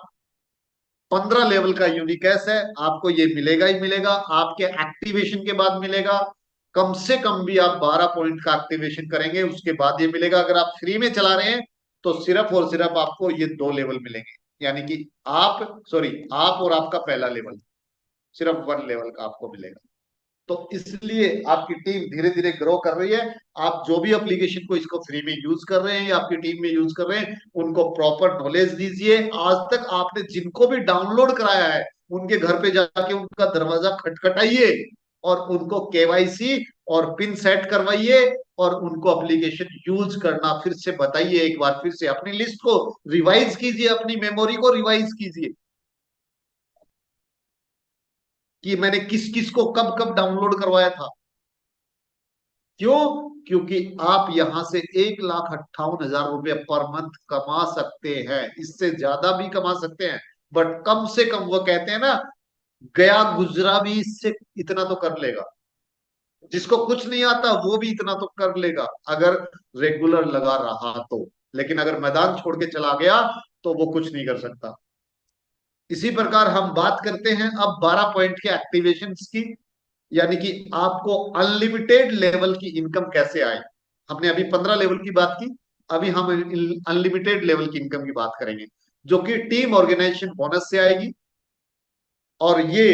15 लेवल का यूनिकेस है, आपको ये मिलेगा ही मिलेगा, आपके एक्टिवेशन के बाद मिलेगा। कम से कम भी आप 12 पॉइंट का एक्टिवेशन करेंगे, उसके बाद ये मिलेगा। अगर आप फ्री में चला रहे हैं, तो सिर्फ और सिर्फ आपको ये 2 लेवल मिलेंगे, यानी कि आप, सॉरी, आप और आपका पहला लेवल, सिर्फ 1 लेवल का आपको मिलेगा। तो इसलिए आपकी टीम धीरे धीरे ग्रो कर रही है। आप जो भी एप्लीकेशन को इसको फ्री में यूज कर रहे हैं या आपकी टीम में यूज कर रहे हैं, उनको प्रॉपर नॉलेज दीजिए। आज तक आपने जिनको भी डाउनलोड कराया है, उनके घर पे जाके उनका दरवाजा खटखटाइए, और उनको केवाईसी और पिन सेट करवाइए, और उनको एप्लीकेशन यूज करना फिर से बताइए। एक बार फिर से अपनी लिस्ट को रिवाइज कीजिए, अपनी मेमोरी को रिवाइज कीजिए कि मैंने किस किस को कब कब डाउनलोड करवाया था। क्यों? क्योंकि आप यहां से 1,58,000 रुपये पर मंथ कमा सकते हैं, इससे ज्यादा भी कमा सकते हैं, बट कम से कम, वो कहते हैं ना, गया गुजरा भी इससे इतना तो कर लेगा। जिसको कुछ नहीं आता वो भी इतना तो कर लेगा, अगर रेगुलर लगा रहा तो। लेकिन अगर मैदान छोड़ के चला गया, तो वो कुछ नहीं कर सकता। इसी प्रकार हम बात करते हैं अब 12 पॉइंट के एक्टिवेशन की। यानी कि आपको अनलिमिटेड लेवल की इनकम कैसे आए। हमने अभी 15 लेवल की बात की, अभी हम अनलिमिटेड लेवल की इनकम की बात करेंगे, जो कि टीम ऑर्गेनाइजेशन बोनस से आएगी। और ये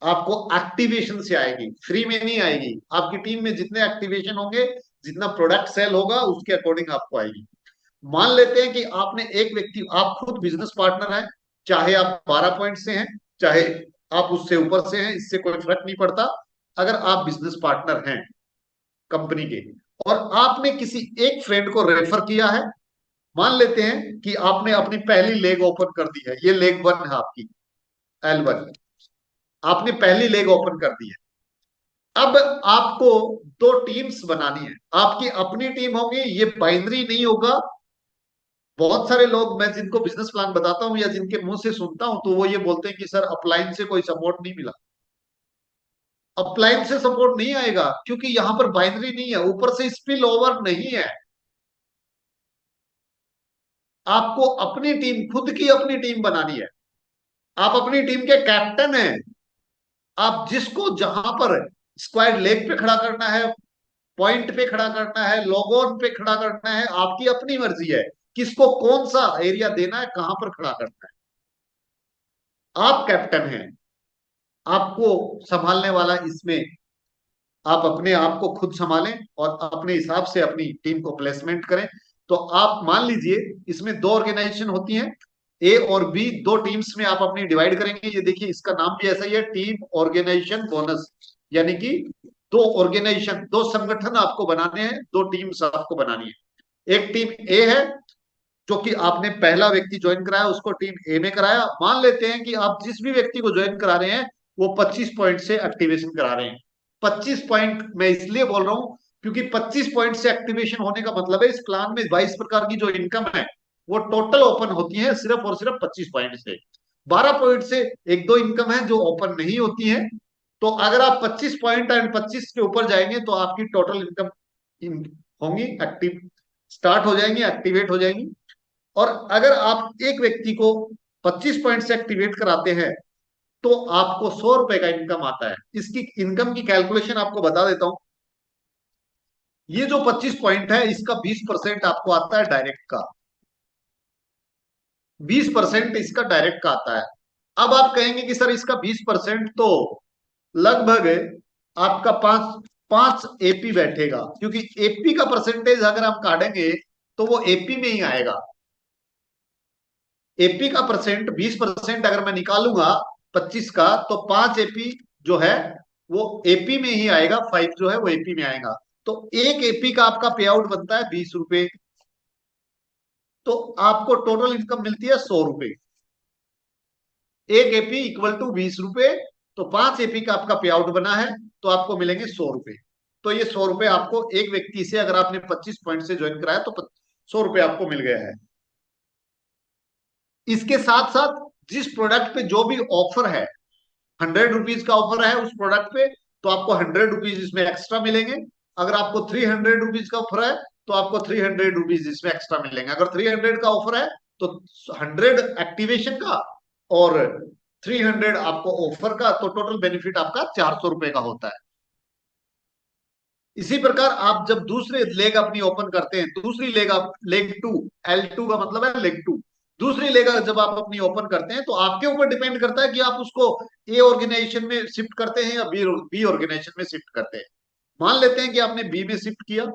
आपको एक्टिवेशन से आएगी, फ्री में नहीं आएगी। आपकी टीम में जितने एक्टिवेशन होंगे, जितना प्रोडक्ट सेल होगा, उसके अकॉर्डिंग आपको आएगी। मान लेते हैं कि आपने एक व्यक्ति, आप खुद बिजनेस पार्टनर हैं, चाहे आप 12 पॉइंट से हैं, चाहे आप उससे ऊपर से हैं, इससे कोई फर्क नहीं पड़ता। अगर आप बिजनेस पार्टनर हैं कंपनी के, और आपने किसी एक फ्रेंड को रेफर किया है, मान लेते हैं कि आपने अपनी पहली लेग ओपन कर दी है, ये लेग 1 है आपकी, L1, आपने पहली लेग ओपन कर दी है। अब आपको दो टीम्स बनानी है, आपकी अपनी टीम होगी, ये बाइनरी नहीं होगा। बहुत सारे लोग, मैं जिनको बिजनेस प्लान बताता हूं या जिनके मुंह से सुनता हूं, तो वो ये बोलते हैं कि सर अपलाइन से कोई सपोर्ट नहीं मिला। अपलाइन से सपोर्ट नहीं आएगा, क्योंकि यहां पर बाइनरी नहीं है, ऊपर से स्पिल ओवर नहीं है। आपको अपनी टीम, खुद की अपनी टीम बनानी है। आप अपनी टीम के कैप्टन हैं। आप जिसको जहां पर स्क्वायर लेग पे खड़ा करना है, पॉइंट पे खड़ा करना है, लॉगऑन पे खड़ा करना है, आपकी अपनी मर्जी है। किसको कौन सा एरिया देना है, कहां पर खड़ा करना है, आप कैप्टन हैं। आपको संभालने वाला इसमें, आप अपने आप को खुद संभालें और अपने हिसाब से अपनी टीम को प्लेसमेंट करें। तो आप मान लीजिए, इसमें दो ऑर्गेनाइजेशन होती हैं, ए और बी, दो टीम्स में आप अपनी डिवाइड करेंगे। ये देखिए, इसका नाम भी ऐसा ही है, टीम ऑर्गेनाइजेशन बोनस। यानी कि दो ऑर्गेनाइजेशन, दो संगठन आपको बनाने हैं, दो टीम्स आपको बनानी है। एक टीम ए है, जो कि आपने पहला व्यक्ति ज्वाइन कराया, उसको टीम ए में कराया। मान लेते हैं कि आप जिस भी व्यक्ति को ज्वाइन करा रहे हैं, वो 25 पॉइंट से एक्टिवेशन करा रहे हैं। 25 पॉइंट मैं इसलिए बोल रहा हूं, क्योंकि 25 पॉइंट से एक्टिवेशन होने का मतलब है, इस प्लान में 22 प्रकार की जो इनकम है, वो टोटल ओपन होती है सिर्फ और सिर्फ 25 पॉइंट से। 12 पॉइंट से एक दो इनकम है जो ओपन नहीं होती है। तो अगर आप 25 पॉइंट एंड 25 के ऊपर जाएंगे, तो आपकी टोटल इनकम होंगी, एक्टिव स्टार्ट हो जाएंगी, एक्टिवेट हो जाएंगी। और अगर आप एक व्यक्ति को 25 पॉइंट से एक्टिवेट कराते हैं, तो आपको 100 रुपए का इनकम आता है। इसकी इनकम की कैलकुलेशन आपको बता देता हूं। ये जो 25 पॉइंट है, इसका 20% आपको आता है डायरेक्ट का, 20% इसका डायरेक्ट का आता है। अब आप कहेंगे कि सर इसका 20% तो लगभग आपका पांच पांच एपी बैठेगा, क्योंकि एपी का परसेंटेज अगर हम काटेंगे, तो वो एपी में ही आएगा। एपी का परसेंट 20% अगर मैं निकालूंगा 25 का, तो 5 एपी जो है वो एपी में ही आएगा, 5 जो है वो एपी में आएगा। तो एक एपी का आपका पे आउट बनता है 20 रुपए। तो आपको टोटल इनकम मिलती है 100 रुपए। एक एपी इक्वल टू 20 रुपए। तो 5 एपी का आपका पे आउट बना है, तो आपको मिलेंगे 100 रुपए। तो ये 100 रुपए आपको एक व्यक्ति से, अगर आपने 25 पॉइंट से ज्वाइन कराया, तो 100 रुपए आपको मिल गया है। इसके साथ साथ जिस प्रोडक्ट पे जो भी ऑफर है, 100 रुपीज का ऑफर है उस प्रोडक्ट पे, तो आपको 100 रुपीज इसमें एक्स्ट्रा मिलेंगे। अगर आपको 300 रुपीज का ऑफर है, तो आपको 300 रुपीज इसमें एक्स्ट्रा मिलेंगे। अगर 300 का ऑफर है, तो 100 एक्टिवेशन का और 300 आपको ऑफर का, तो टोटल बेनिफिट आपका 400 रुपए का होता है। इसी प्रकार आप जब दूसरे लेग अपनी ओपन करते हैं, दूसरी लेग, आप लेग 2, L2 का मतलब है लेग 2, दूसरी लेग जब आप अपनी ओपन करते हैं, तो आपके ऊपर डिपेंड करता है कि आप उसको ए ऑर्गेनाइजेशन में शिफ्ट करते हैं या बी ऑर्गेनाइजेशन में शिफ्ट करते हैं। मान लेते हैं कि आपने बी में शिफ्ट किया,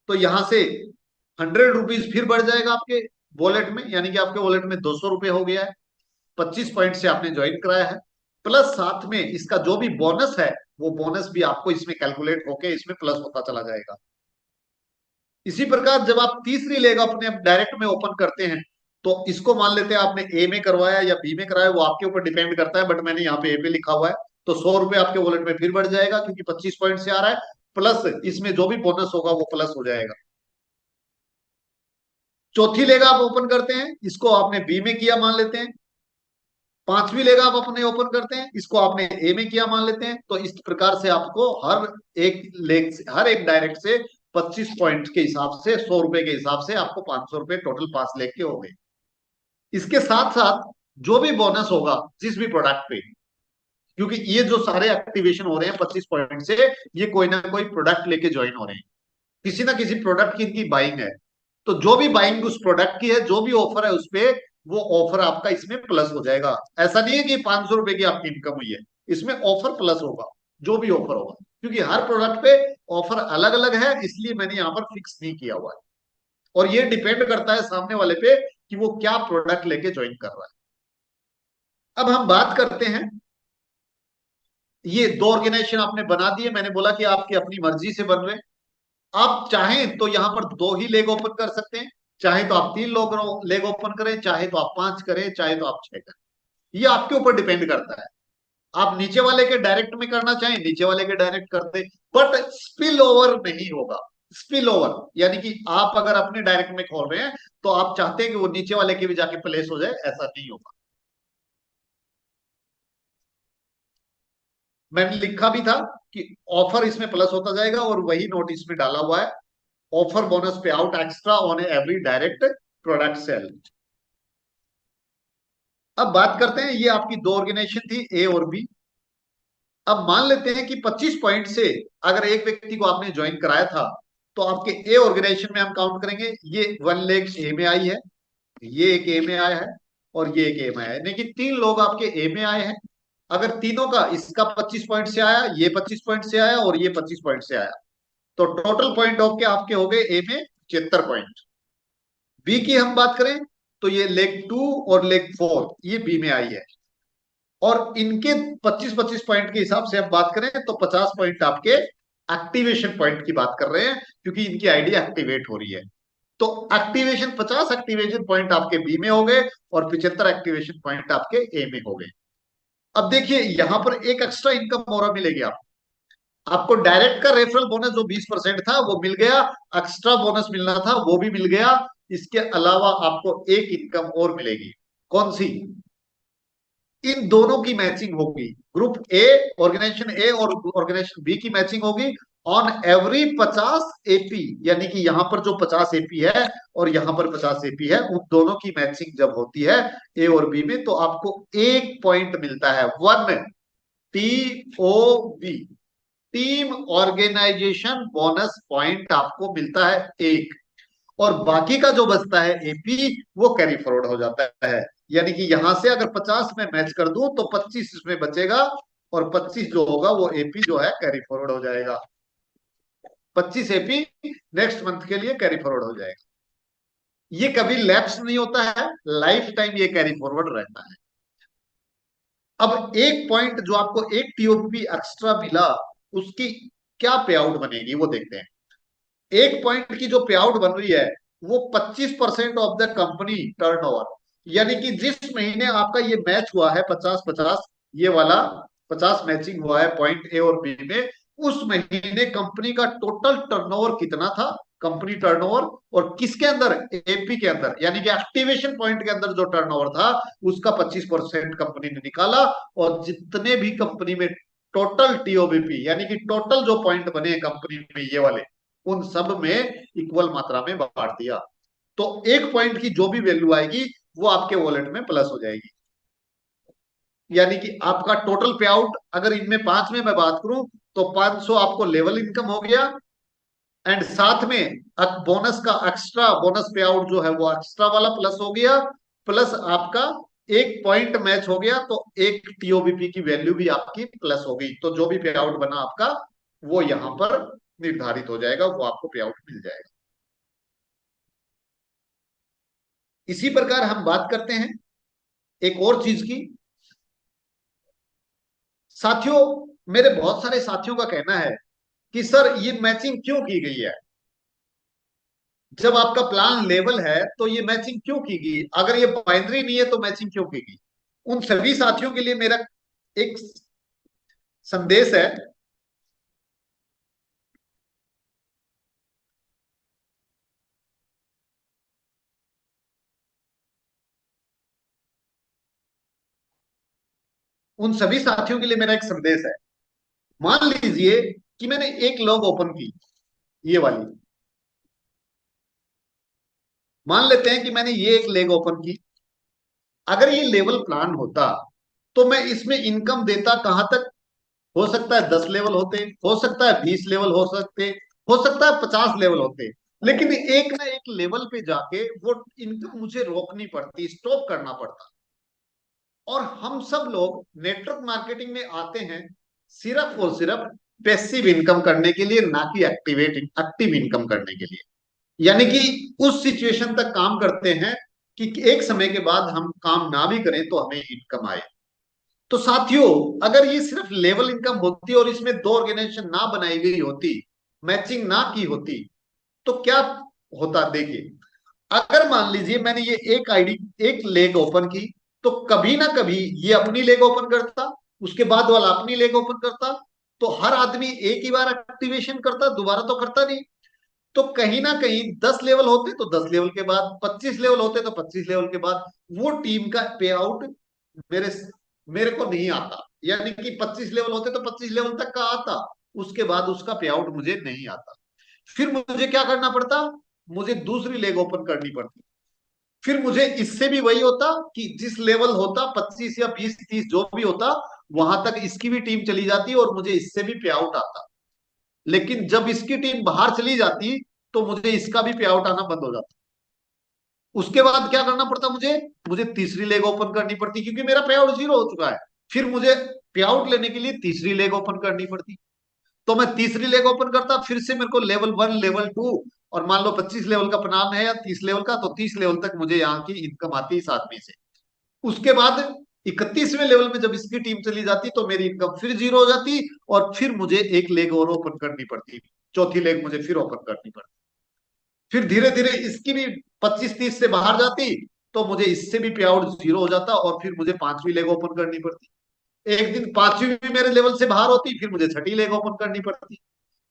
तो यहां से 100 रुपीज फिर बढ़ जाएगा आपके वॉलेट में, यानी कि आपके वॉलेट में 200 रुपए हो गया है। 25 पॉइंट से आपने ज्वाइन कराया है, प्लस साथ में इसका जो भी बोनस है, वो बोनस भी आपको इसमें कैलकुलेट होके इसमें प्लस होता चला जाएगा। इसी प्रकार जब आप तीसरी लेग अपने डायरेक्ट में ओपन करते हैं, तो इसको मान लेते हैं आपने ए में करवाया या बी में कराया, वो आपके ऊपर डिपेंड करता है, बट मैंने यहाँ पे ए पे लिखा हुआ है। तो 100 रुपए आपके वॉलेट में फिर बढ़ जाएगा, क्योंकि 25 पॉइंट से आ रहा है, प्लस इसमें जो भी बोनस होगा वो प्लस हो जाएगा। चौथी लेग आप ओपन करते हैं, इसको आपने बी में किया मान लेते हैं। पांचवी लेग आप अपने ओपन करते हैं, इसको आपने ए में किया मान लेते हैं। तो इस प्रकार से आपको हर एक लेग से, हर एक डायरेक्ट से 25 पॉइंट के हिसाब से, 100 रुपए के हिसाब से आपको 500 रुपए टोटल 5 लेग के हो गए। इसके साथ साथ जो भी बोनस होगा जिस भी प्रोडक्ट पे, क्योंकि ये जो सारे एक्टिवेशन हो रहे हैं 25 पॉइंट से, ये कोई ना कोई प्रोडक्ट लेके ज्वाइन हो रहे हैं, किसी ना किसी प्रोडक्ट की इनकी बाइंग है। तो जो भी बाइंग उस प्रोडक्ट की है, जो भी ऑफर है उस पे, वो ऑफर आपका इसमें प्लस हो जाएगा। ऐसा नहीं है कि 500 रुपए की आपकी इनकम हुई है, इसमें ऑफर प्लस होगा, जो भी ऑफर होगा, क्योंकि हर प्रोडक्ट पे ऑफर अलग अलग है, इसलिए मैंने यहाँ पर फिक्स नहीं किया हुआ है। और ये डिपेंड करता है सामने वाले पे कि वो क्या प्रोडक्ट लेके ज्वाइन कर रहा है। अब हम बात करते हैं, ये दो ऑर्गेनाइजेशन आपने बना दिए, मैंने बोला कि आपकी अपनी मर्जी से बन रहे हैं। आप चाहें तो यहां पर दो ही लेग ओपन कर सकते हैं, चाहे तो आप तीन लोग लेग ओपन करें, चाहे तो आप पांच करें, चाहे तो आप छह करें। ये आपके ऊपर डिपेंड करता है। आप नीचे वाले के डायरेक्ट में करना चाहें, नीचे वाले के डायरेक्ट कर दे, बट स्पिल ओवर नहीं होगा। स्पिल ओवर यानी कि आप अगर अपने डायरेक्ट में खोल रहे हैं, तो आप चाहते हैं कि वो नीचे वाले के भी जाके प्लेस हो जाए, ऐसा नहीं होगा। मैंने लिखा भी था कि ऑफर इसमें प्लस होता जाएगा, और वही नोटिस में डाला हुआ है, offer bonus pay out extra on every direct product sale. अब बात करते हैं, ये आपकी दो ऑर्गेनाइजेशन थी, ए और बी। अब मान लेते हैं कि 25 पॉइंट से अगर एक व्यक्ति को आपने ज्वाइन कराया था, तो आपके ए ऑर्गेनाइजेशन में हम काउंट करेंगे, ये 1 लाख ए में आई है, ये एक ए में आया है, और ये एक ए में आया है, यानी कि तीन लोग आपके ए में आए हैं। अगर तीनों का, इसका 25 पॉइंट से आया, ये 25 पॉइंट से आया, और ये 25 पॉइंट से आया, तो टोटल पॉइंट ऑफ के आपके हो गए ए में 76 पॉइंट। बी की हम बात करें, तो ये लेग 2 और लेग 4 ये बी में आई है, और इनके 25-25 पॉइंट के हिसाब से हम बात करें तो 50 पॉइंट आपके एक्टिवेशन पॉइंट की बात कर रहे हैं, क्योंकि इनकी आईडी एक्टिवेट हो रही है। तो एक्टिवेशन 50 एक्टिवेशन पॉइंट आपके बी में हो गए, और 75 एक्टिवेशन पॉइंट आपके ए में हो गए। अब देखिए यहां पर एक एक्स्ट्रा इनकम और मिलेगी आपको डायरेक्ट का रेफरल बोनस जो 20% था वो मिल गया, एक्स्ट्रा बोनस मिलना था वो भी मिल गया। इसके अलावा आपको एक इनकम और मिलेगी, कौन सी? इन दोनों की मैचिंग होगी, ग्रुप ए, ऑर्गेनाइजेशन ए और ऑर्गेनाइजेशन बी की मैचिंग होगी ऑन एवरी 50 एपी। यानी कि यहां पर जो 50 एपी है और यहां पर 50 एपी है, उन दोनों की मैचिंग जब होती है ए और बी में, तो आपको एक पॉइंट मिलता है, 1 TOB, team organisation bonus point आपको मिलता है एक। और बाकी का जो बचता है एपी, वो कैरी फॉरवर्ड हो जाता है। यानी कि यहां से अगर 50 में मैच कर दूं तो 25 इसमें बचेगा, और 25 जो होगा वो एपी जो है कैरी फॉरवर्ड हो जाएगा। 25 एपी नेक्स्ट मंथ के लिए कैरी फॉरवर्ड हो जाएगा। ये कभी लैप्स नहीं होता है, लाइफ टाइम ये कैरी फॉरवर्ड रहता है। अब एक पॉइंट जो आपको एक टीओपी एक्स्ट्रा मिला, उसकी क्या पे आउट बनेगी वो देखते हैं। एक पॉइंट की जो पे आउट बन रही है, वो 25% ऑफ द कंपनी टर्नओवर। यानी कि जिस महीने आपका ये मैच हुआ है 50-50, ये वाला 50 मैचिंग हुआ है पॉइंट ए और बी में, उस महीने कंपनी का टोटल टर्नओवर कितना था, कंपनी टर्नओवर, और किसके अंदर, एपी के अंदर, यानी कि एक्टिवेशन पॉइंट के अंदर जो टर्नओवर था, उसका 25% कंपनी ने निकाला। और जितने भी कंपनी में टोटल टीओबीपी, यानी कि टोटल जो पॉइंट बने कंपनी में ये वाले, उन सब में इक्वल मात्रा में बांट दिया। तो एक पॉइंट की जो भी वैल्यू आएगी, वो आपके वॉलेट में प्लस हो जाएगी। यानी कि आपका टोटल पे आउट, अगर इनमें पांच में मैं बात करूं, तो 500 आपको लेवल इनकम हो गया, एंड साथ में बोनस का एक्स्ट्रा बोनस पे आउट जो है वो एक्स्ट्रा वाला प्लस हो गया, प्लस आपका एक पॉइंट मैच हो गया, तो एक टीओबीपी की वैल्यू भी आपकी प्लस हो गई। तो जो भी पे आउट बना आपका, वो यहां पर निर्धारित हो जाएगा, वो आपको पे आउट मिल जाएगा। इसी प्रकार हम बात करते हैं एक और चीज की। साथियों, मेरे बहुत सारे साथियों का कहना है कि सर ये मैचिंग क्यों की गई है, जब आपका प्लान लेवल है तो ये मैचिंग क्यों की गई, अगर ये बाइनरी नहीं है तो मैचिंग क्यों की गई? उन सभी साथियों के लिए मेरा एक संदेश है। उन सभी साथियों के लिए मेरा एक संदेश है। मान लीजिए कि मैंने एक लॉग ओपन की, ये वाली, मान लेते हैं कि मैंने ये एक लेग ओपन की। अगर ये लेवल प्लान होता, तो मैं इसमें इनकम देता कहां तक? हो सकता है 10 लेवल होते, हो सकता है 20 लेवल हो सकते, हो सकता है 50 लेवल होते, लेकिन एक ना एक लेवल पे जाके वो इनकम मुझे रोकनी पड़ती, स्टॉप करना पड़ता। और हम सब लोग नेटवर्क मार्केटिंग में आते हैं सिर्फ और सिर्फ पैसिव इनकम करने के लिए, ना कि एक्टिव इनकम करने के लिए। यानी कि उस सिचुएशन तक काम करते हैं कि एक समय के बाद हम काम ना भी करें तो हमें इनकम आए। तो साथियों, अगर ये सिर्फ लेवल इनकम होती और इसमें दो ऑर्गेनाइजेशन ना बनाई गई होती, मैचिंग ना की होती, तो क्या होता? देखिए, अगर मान लीजिए मैंने ये एक आईडी, एक लेग ओपन की, तो कभी ना कभी ये अपनी लेग ओपन करता, उसके बाद वाला अपनी लेग ओपन करता, तो हर आदमी एक ही बार एक्टिवेशन करता, दोबारा तो करता नहीं। तो कहीं ना कहीं 10 लेवल होते तो 10 लेवल के बाद, 25 लेवल होते तो 25 लेवल के बाद वो टीम का पे आउट मेरे मेरे को नहीं आता। यानी कि 25 लेवल होते तो 25 लेवल तक का आता, उसके बाद उसका पे आउट मुझे नहीं आता। फिर मुझे क्या करना पड़ता? मुझे दूसरी लेग ओपन करनी पड़ती। फिर मुझे इससे भी वही होता कि जिस लेवल होता 25 या 20 30 जो भी होता, वहां तक इसकी भी टीम चली जाती और मुझे इससे भी पे आउट आता। लेकिन जब इसकी टीम बाहर चली जाती तो मुझे इसका भी पे आउट आना बंद हो जाता। उसके बाद क्या करना पड़ता मुझे? मुझे तीसरी लेग ओपन करनी पड़ती, क्योंकि मेरा पे आउट 0 हो चुका है। फिर मुझे पे आउट लेने के लिए तीसरी लेग ओपन करनी पड़ती। तो मैं तीसरी लेग ओपन करता, फिर से मेरे को लेवल 1 लेवल 2, और मान लो 25 लेवल का प्लान है या 30 लेवल का, तो 30 लेवल तक मुझे यहाँ की इनकम आती इस आदमी से। उसके बाद 31वें लेवल में जब इसकी टीम चली जाती तो मेरी इनकम फिर 0 हो जाती, और फिर मुझे एक लेग और ओपन करनी पड़ती, चौथी लेग मुझे फिर ओपन करनी पड़ती। फिर धीरे धीरे इसकी भी 25 30 से बाहर जाती, तो मुझे इससे भी पे आउट 0 हो जाता, और फिर मुझे पांचवी लेग ओपन करनी पड़ती। एक दिन पांचवी भी मेरे लेवल से बाहर होती, फिर मुझे छठी लेग ओपन करनी पड़ती।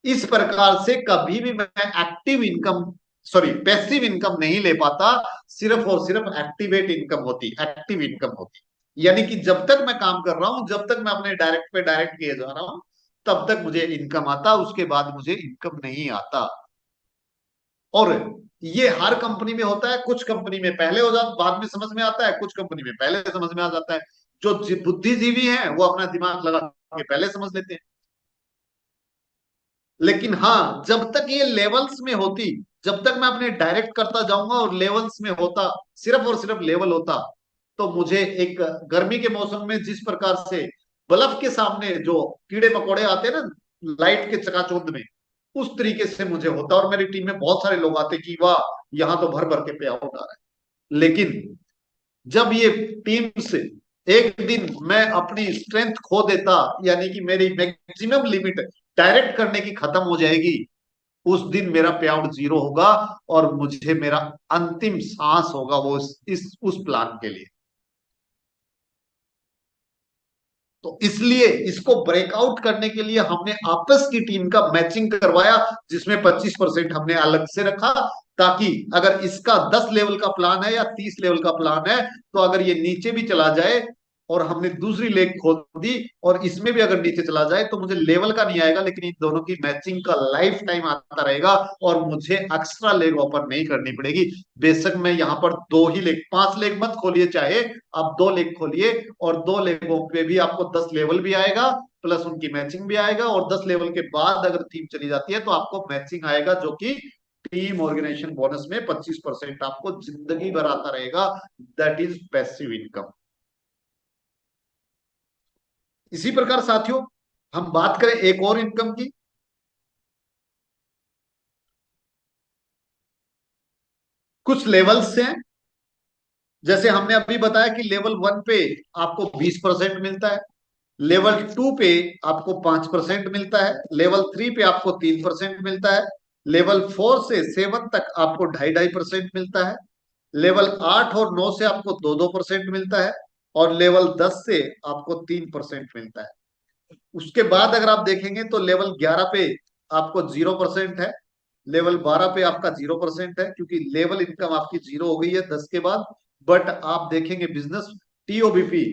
इस प्रकार से कभी भी मैं active income, sorry passive income नहीं ले पाता, सिर्फ और सिर्फ एक्टिव इनकम होती। यानी कि जब तक मैं काम कर रहा हूं, जब तक मैं अपने डायरेक्ट पे डायरेक्ट किए जा रहा हूं, तब तक मुझे इनकम आता, उसके बाद मुझे इनकम नहीं आता। और ये हर कंपनी में होता है। कुछ कंपनी में पहले हो जाता, बाद में समझ में आता है, कुछ कंपनी में पहले समझ में आ जाता है। जो बुद्धिजीवी हैं वो अपना दिमाग लगा के पहले समझ लेते हैं। लेकिन हाँ, जब तक ये लेवल्स में होती, जब तक मैं अपने डायरेक्ट करता जाऊंगा और लेवल्स में होता, सिर्फ और सिर्फ लेवल होता, तो मुझे एक गर्मी के मौसम में जिस प्रकार से बल्ब के सामने जो कीड़े मकोड़े आते हैं ना लाइट के चकाचौंध में, उस तरीके से मुझे होता, और मेरी टीम में बहुत सारे लोग आते कि वाह, यहाँ तो भर भर के पे आउट आ रहा है। लेकिन जब ये टीम से एक दिन मैं अपनी स्ट्रेंथ खो देता, यानी कि मेरी मैक्सिमम लिमिट डायरेक्ट करने की खत्म हो जाएगी, उस दिन मेरा पे आउट 0 होगा, और मुझे मेरा अंतिम सांस होगा वो उस प्लान के लिए। तो इसलिए इसको ब्रेकआउट करने के लिए हमने आपस की टीम का मैचिंग करवाया, जिसमें 25% हमने अलग से रखा, ताकि अगर इसका 10 लेवल का प्लान है या 30 लेवल का प्लान है, तो अगर ये नीचे भी चला जाए और हमने दूसरी लेग खोल दी और इसमें भी अगर नीचे चला जाए, तो मुझे लेवल का नहीं आएगा, लेकिन इन दोनों की मैचिंग का लाइफ टाइम आता रहेगा, और मुझे एक्स्ट्रा लेग ओपन नहीं करनी पड़ेगी। बेशक मैं यहाँ पर 2 ही लेग, 5 लेग मत खोलिए, चाहे आप 2 लेग खोलिए, और 2 लेगों पे भी आपको 10 लेवल भी आएगा, प्लस उनकी मैचिंग भी आएगा, और 10 लेवल के बाद अगर टीम चली जाती है तो आपको मैचिंग आएगा, जो कि टीम ऑर्गेनाइजेशन बोनस में 25% आपको जिंदगी भर आता रहेगा। That is passive income. इसी प्रकार साथियों, हम बात करें एक और इनकम की। कुछ लेवल्स हैं, जैसे हमने अभी बताया कि लेवल 1 पे आपको 20% मिलता है, लेवल 2 पे आपको 5% मिलता है, लेवल 3 पे आपको 3% मिलता है, लेवल 4 से 7 तक आपको 2.5% मिलता है, लेवल 8 और 9 से आपको 2% मिलता है, और लेवल 10 से आपको 3% मिलता है। उसके बाद अगर आप देखेंगे तो लेवल 11 पे आपको 0% है, लेवल 12 पे आपका 0% है, क्योंकि लेवल इनकम आपकी 0 हो गई है 10 के बाद। बट आप देखेंगे बिजनेस टीओबीपी,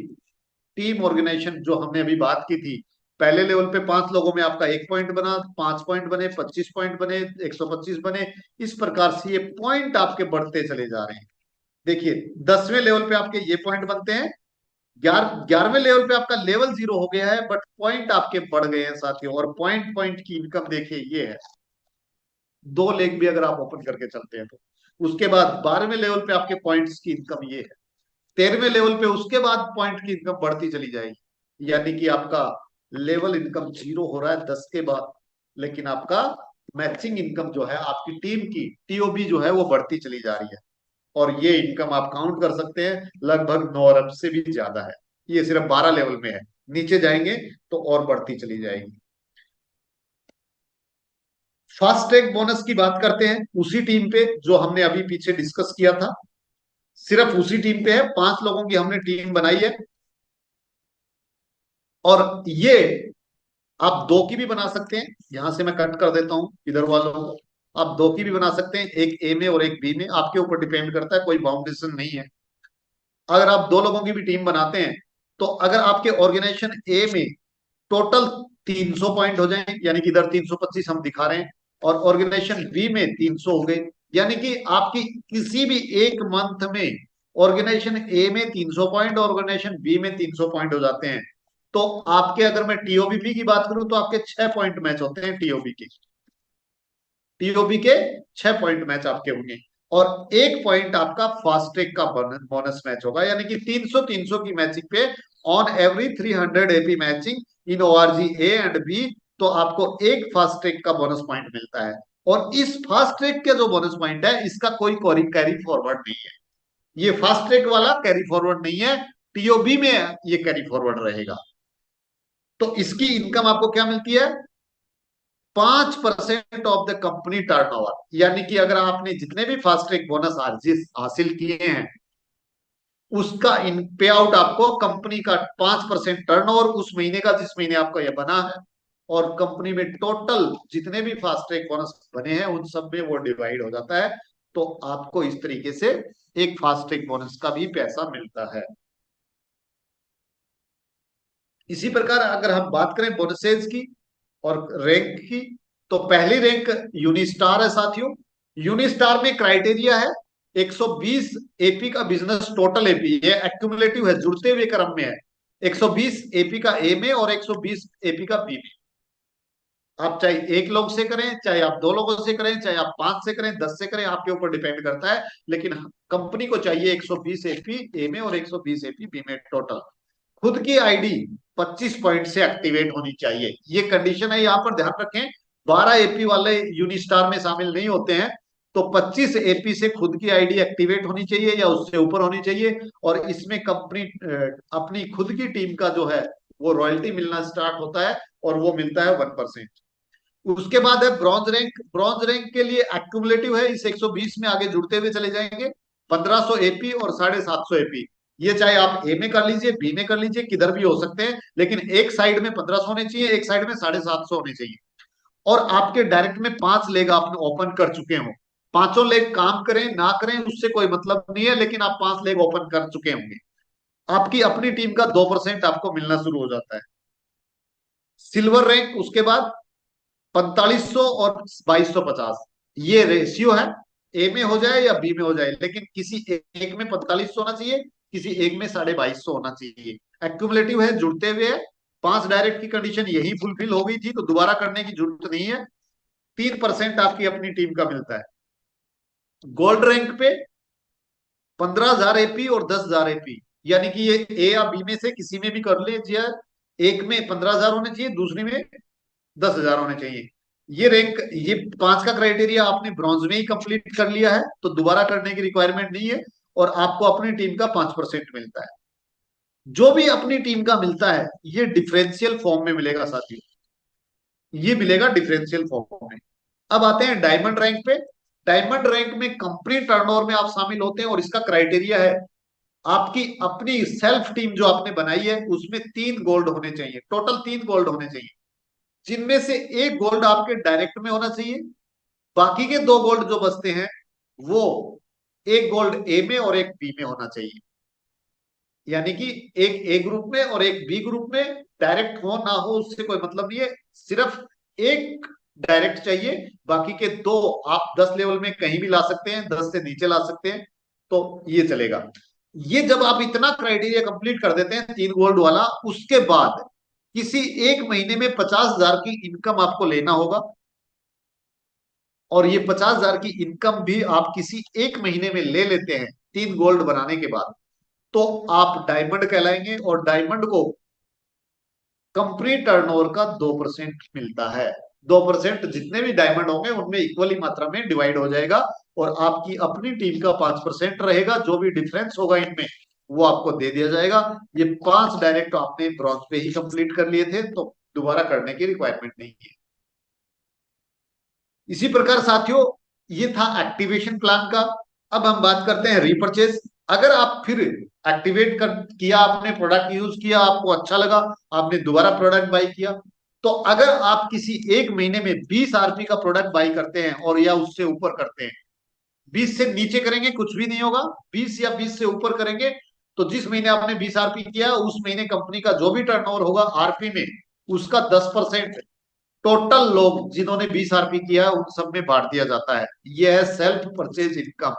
टीम ऑर्गेनाइजेशन, जो हमने अभी बात की थी, पहले लेवल पे 5 लोगों में आपका 1 पॉइंट बना, 5 पॉइंट बने, 25 पॉइंट बने, 125 बने। इस प्रकार से ये पॉइंट आपके बढ़ते चले जा रहे हैं। देखिए 10वें लेवल पे आपके ये पॉइंट बनते हैं, ग्यारहवें लेवल पे आपका लेवल 0 हो गया है, बट पॉइंट आपके बढ़ गए हैं साथियों। और पॉइंट पॉइंट की इनकम देखिए ये है, 2 लेग भी अगर आप ओपन करके चलते हैं तो। उसके बाद 12वें लेवल पे आपके पॉइंट्स की इनकम ये है। 13वें लेवल पे उसके बाद पॉइंट की इनकम बढ़ती चली जाएगी, यानी कि आपका लेवल इनकम 0 हो रहा है 10 के बाद, लेकिन आपका मैचिंग इनकम जो है आपकी टीम की टीओबी जो है वो बढ़ती चली जा रही है। और ये इनकम आप काउंट कर सकते हैं, लगभग 9 अरब से भी ज्यादा है। ये सिर्फ 12 लेवल में है, नीचे जाएंगे तो और बढ़ती चली जाएगी। फास्ट ट्रैक बोनस की बात करते हैं, उसी टीम पे जो हमने अभी पीछे डिस्कस किया था, सिर्फ उसी टीम पे है। 5 लोगों की हमने टीम बनाई है, और ये आप 2 की भी बना सकते हैं। यहां से मैं कट कर देता हूं इधर वालों को। आप 2 की भी बना सकते हैं, एक ए में और एक बी में, आपके ऊपर डिपेंड करता है, कोई बाउंडेशन नहीं है। अगर आप 2 लोगों की भी टीम बनाते हैं, तो अगर आपके ऑर्गेनाइजेशन ए में टोटल 300 पॉइंट हो जाए, यानी कि इधर 325 हम दिखा रहे हैं, और ऑर्गेनाइजेशन बी में 300 हो गए, यानी कि आपकी किसी भी एक मंथ में ऑर्गेनाइजेशन ए में 300 पॉइंट, ऑर्गेनाइजेशन बी में 300 पॉइंट हो जाते हैं, तो आपके, अगर मैं टीओबीपी की बात करूं, तो आपके 6 पॉइंट मैच होते हैं टीओबी के। टीओबी के 6 पॉइंट मैच आपके होंगे, और 1 पॉइंट आपका फास्ट्रैक का बोनस मैच होगा, यानी कि 300 300 की matching pay on every 300 AP matching in ORG A and B, तो आपको एक फास्ट्रैक का बोनस पॉइंट मिलता है। और इस फास्ट्रैक के जो बोनस पॉइंट है, इसका कोई कैरी फॉरवर्ड नहीं है। ये फास्ट्रैक वाला कैरी फॉरवर्ड नहीं है, टीओबी में ये कैरी फॉरवर्ड रहेगा। तो इसकी इनकम आपको क्या मिलती है? 5% ऑफ द कंपनी टर्नओवर, यानी कि अगर आपने जितने भी फास्ट ट्रैक बोनस हासिल किए हैं, उसका इन पे आउट आपको कंपनी का 5% टर्नओवर उस महीने का जिस महीने आपका यह बना है, और कंपनी में टोटल जितने भी फास्ट ट्रैक बोनस बने हैं उन सब में वो डिवाइड हो जाता है। तो आपको इस तरीके से एक फास्ट ट्रैक बोनस का भी पैसा मिलता है। इसी प्रकार अगर हम बात करें बोनसेस की और रैंक की, तो पहली रैंक यूनिस्टार है साथियों। यूनिस्टार में क्राइटेरिया है 120 एपी का बिजनेस, टोटल एपी, ये एक्यूमुलेटिव है, जुड़ते हुए क्रम में है। 120 एपी का ए में और 120 एपी का बी में। आप चाहे एक लोग से करें, चाहे आप 2 लोगों से करें, चाहे आप 5 से करें, 10 से करें, आपके ऊपर डिपेंड करता है, लेकिन कंपनी को चाहिए 120 एपी ए में और 120 एपी बी में टोटल। खुद की आईडी 25 पॉइंट से एक्टिवेट होनी चाहिए, ये कंडीशन है, यहां पर ध्यान रखें। 12 एपी वाले यूनिस्टार में शामिल नहीं होते हैं, तो 25 एपी से खुद की आईडी एक्टिवेट होनी चाहिए या उससे ऊपर होनी चाहिए। और इसमें कंपनी अपनी खुद की टीम का जो है वो रॉयल्टी मिलना स्टार्ट होता है, और वो मिलता है 1%। उसके बाद है ब्रॉन्ज रैंक। ब्रॉन्ज रैंक के लिए एक्यूमुलेटिव है, इस 120 में आगे जुड़ते हुए चले जाएंगे। 1500 एपी और 750 एपी, ये चाहे आप ए में कर लीजिए, बी में कर लीजिए, किधर भी हो सकते हैं, लेकिन एक साइड में 1500 होने चाहिए, एक साइड में 750 होने चाहिए। और आपके डायरेक्ट में 5 लेग आपने ओपन कर चुके हो। पांचों लेग काम करें ना करें उससे कोई मतलब नहीं है, लेकिन आप 5 लेग ओपन कर चुके होंगे, आपकी अपनी टीम का 2% आपको मिलना शुरू हो जाता है। सिल्वर रैंक उसके बाद 4500 और 2250, ये रेशियो है। ए में हो जाए या बी में हो जाए, लेकिन किसी एक में 4500 होना चाहिए, किसी एक में 2250 होना चाहिए। एक्यूमुलेटिव है, जुड़ते हुए है। 5 डायरेक्ट की कंडीशन यही फुलफिल हो गई थी, तो दोबारा करने की जरूरत नहीं है। 3% आपकी अपनी टीम का मिलता है। गोल्ड रैंक पे 15,000 एपी और 10,000 एपी, यानी कि ये ए या बी में से किसी में भी कर लीजिए। एक में 15,000 होने चाहिए, दूसरी में 10,000 होने चाहिए। ये रैंक, ये 5 का क्राइटेरिया आपने ब्रॉन्ज में ही कंप्लीट कर लिया है, तो दोबारा करने की रिक्वायरमेंट नहीं है, और आपको अपनी टीम का 5% मिलता है। जो भी अपनी टीम का मिलता है ये डिफरेंशियल फॉर्म में मिलेगा साथियों, ये मिलेगा डिफरेंशियल फॉर्म में। अब आते हैं डायमंड रैंक पे। डायमंड रैंक में कंपनी टर्नओवर में आप शामिल होते हैं, और इसका क्राइटेरिया है आपकी अपनी सेल्फ टीम जो आपने बनाई है उसमें 3 गोल्ड होने चाहिए, टोटल 3 गोल्ड होने चाहिए, जिनमें से एक गोल्ड आपके डायरेक्ट में होना चाहिए। बाकी के 2 गोल्ड जो बचते हैं, वो एक गोल्ड ए में और एक बी में होना चाहिए, यानी कि एक ए ग्रुप में और एक बी ग्रुप में। डायरेक्ट हो ना हो उससे कोई मतलब नहीं है, सिर्फ एक डायरेक्ट चाहिए। बाकी के 2 आप 10 लेवल में कहीं भी ला सकते हैं, 10 से नीचे ला सकते हैं, तो ये चलेगा। ये जब आप इतना क्राइटेरिया कंप्लीट कर देते हैं 3 गोल्ड वाला, उसके बाद किसी एक महीने में 50,000 की इनकम आपको लेना होगा। और ये 50,000 की इनकम भी आप किसी एक महीने में ले लेते हैं 3 गोल्ड बनाने के बाद, तो आप डायमंड कहलाएंगे। और डायमंड को कंपनी टर्नओवर का 2% मिलता है। 2% जितने भी डायमंड होंगे उनमें इक्वली मात्रा में डिवाइड हो जाएगा, और आपकी अपनी टीम का 5% रहेगा। जो भी डिफरेंस होगा इनमें वो आपको दे दिया जाएगा। ये 5 डायरेक्ट आपने ब्रॉन्ज पे ही कंप्लीट कर लिए थे, तो दोबारा करने की रिक्वायरमेंट नहीं है। इसी प्रकार साथियों, ये था एक्टिवेशन प्लान का। अब हम बात करते हैं रीपर्चेज। अगर आप फिर एक्टिवेट कर किया, आपने प्रोडक्ट यूज किया, आपको अच्छा लगा, आपने दोबारा प्रोडक्ट बाई किया, तो अगर आप किसी एक महीने में 20 आरपी का प्रोडक्ट बाई करते हैं और या उससे ऊपर करते हैं, 20 से नीचे करेंगे कुछ भी नहीं होगा, 20 या 20 से ऊपर करेंगे, तो जिस महीने आपने 20 आरपी किया उस महीने कंपनी का जो भी टर्नओवर होगा आरपी में, उसका 10% टोटल लोग जिन्होंने 20 आरपी किया उन सब में बांट दिया जाता है। यह है self purchase income.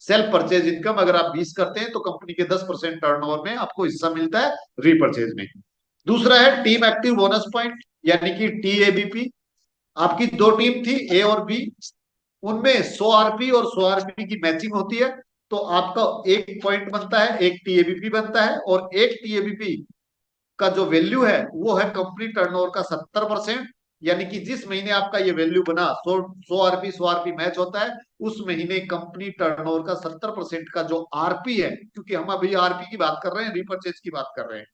Self purchase income अगर आप 20 करते हैं तो कंपनी के 10% टर्नओवर में आपको हिस्सा मिलता है रीपरचेज में। दूसरा है टीम एक्टिव बोनस पॉइंट, यानी कि टीएबीपी। आपकी दो टीम थी, ए और बी, उनमें 100 आरपी और 100 आरपी की मैचिंग होती है, तो आपका एक पॉइंट बनता है, एक टीएबीपी बनता है। और एक टीएबीपी का जो वैल्यू है वो है कंपनी टर्नओवर का 70%। यानी कि जिस महीने आपका ये वैल्यू बना, 100 आरपी मैच होता है, उस महीने कंपनी टर्नओवर का 70% का जो आरपी है, क्योंकि हम अभी आरपी की बात कर रहे हैं, रिपर्चेज की बात कर रहे हैं,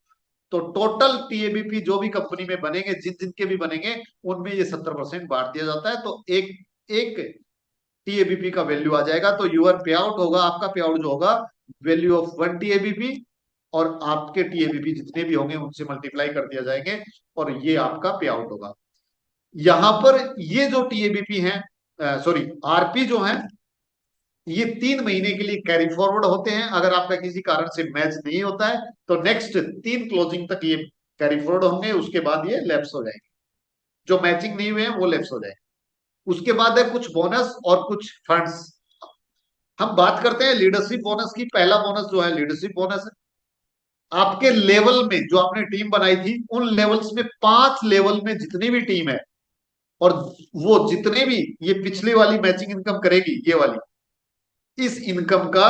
तो टोटल टीएबीपी जो भी कंपनी में बनेंगे, जिन जिन के भी बनेंगे, उनमें ये 70% बांट दिया जाता है। तो एक एक टीएबीपी का वैल्यू आ जाएगा, तो यूर पे आउट होगा, आपका पे आउट जो होगा, वैल्यू ऑफ 1 टीएबीपी, और आपके टीएबीपी जितने भी होंगे उनसे मल्टीप्लाई कर दिया जाएंगे, और ये आपका पे आउट होगा। यहां पर ये जो टीएबीपी है, सॉरी आरपी जो है, ये 3 महीने के लिए कैरी फॉरवर्ड होते हैं। अगर आपका किसी कारण से मैच नहीं होता है तो नेक्स्ट 3 क्लोजिंग तक ये कैरी फॉरवर्ड होंगे, उसके बाद ये लैप्स हो जाएंगे। जो मैचिंग नहीं हुए हैं वो लैप्स हो जाएंगे। उसके बाद है कुछ बोनस और कुछ फंड्स। हम बात करते हैं लीडरशिप बोनस की। पहला बोनस जो है लीडरशिप बोनस है। आपके लेवल में जो आपने टीम बनाई थी, उन लेवल्स में 5 लेवल में जितनी भी टीम है, और वो जितने भी ये पिछली वाली मैचिंग इनकम करेगी, ये वाली, इस इनकम का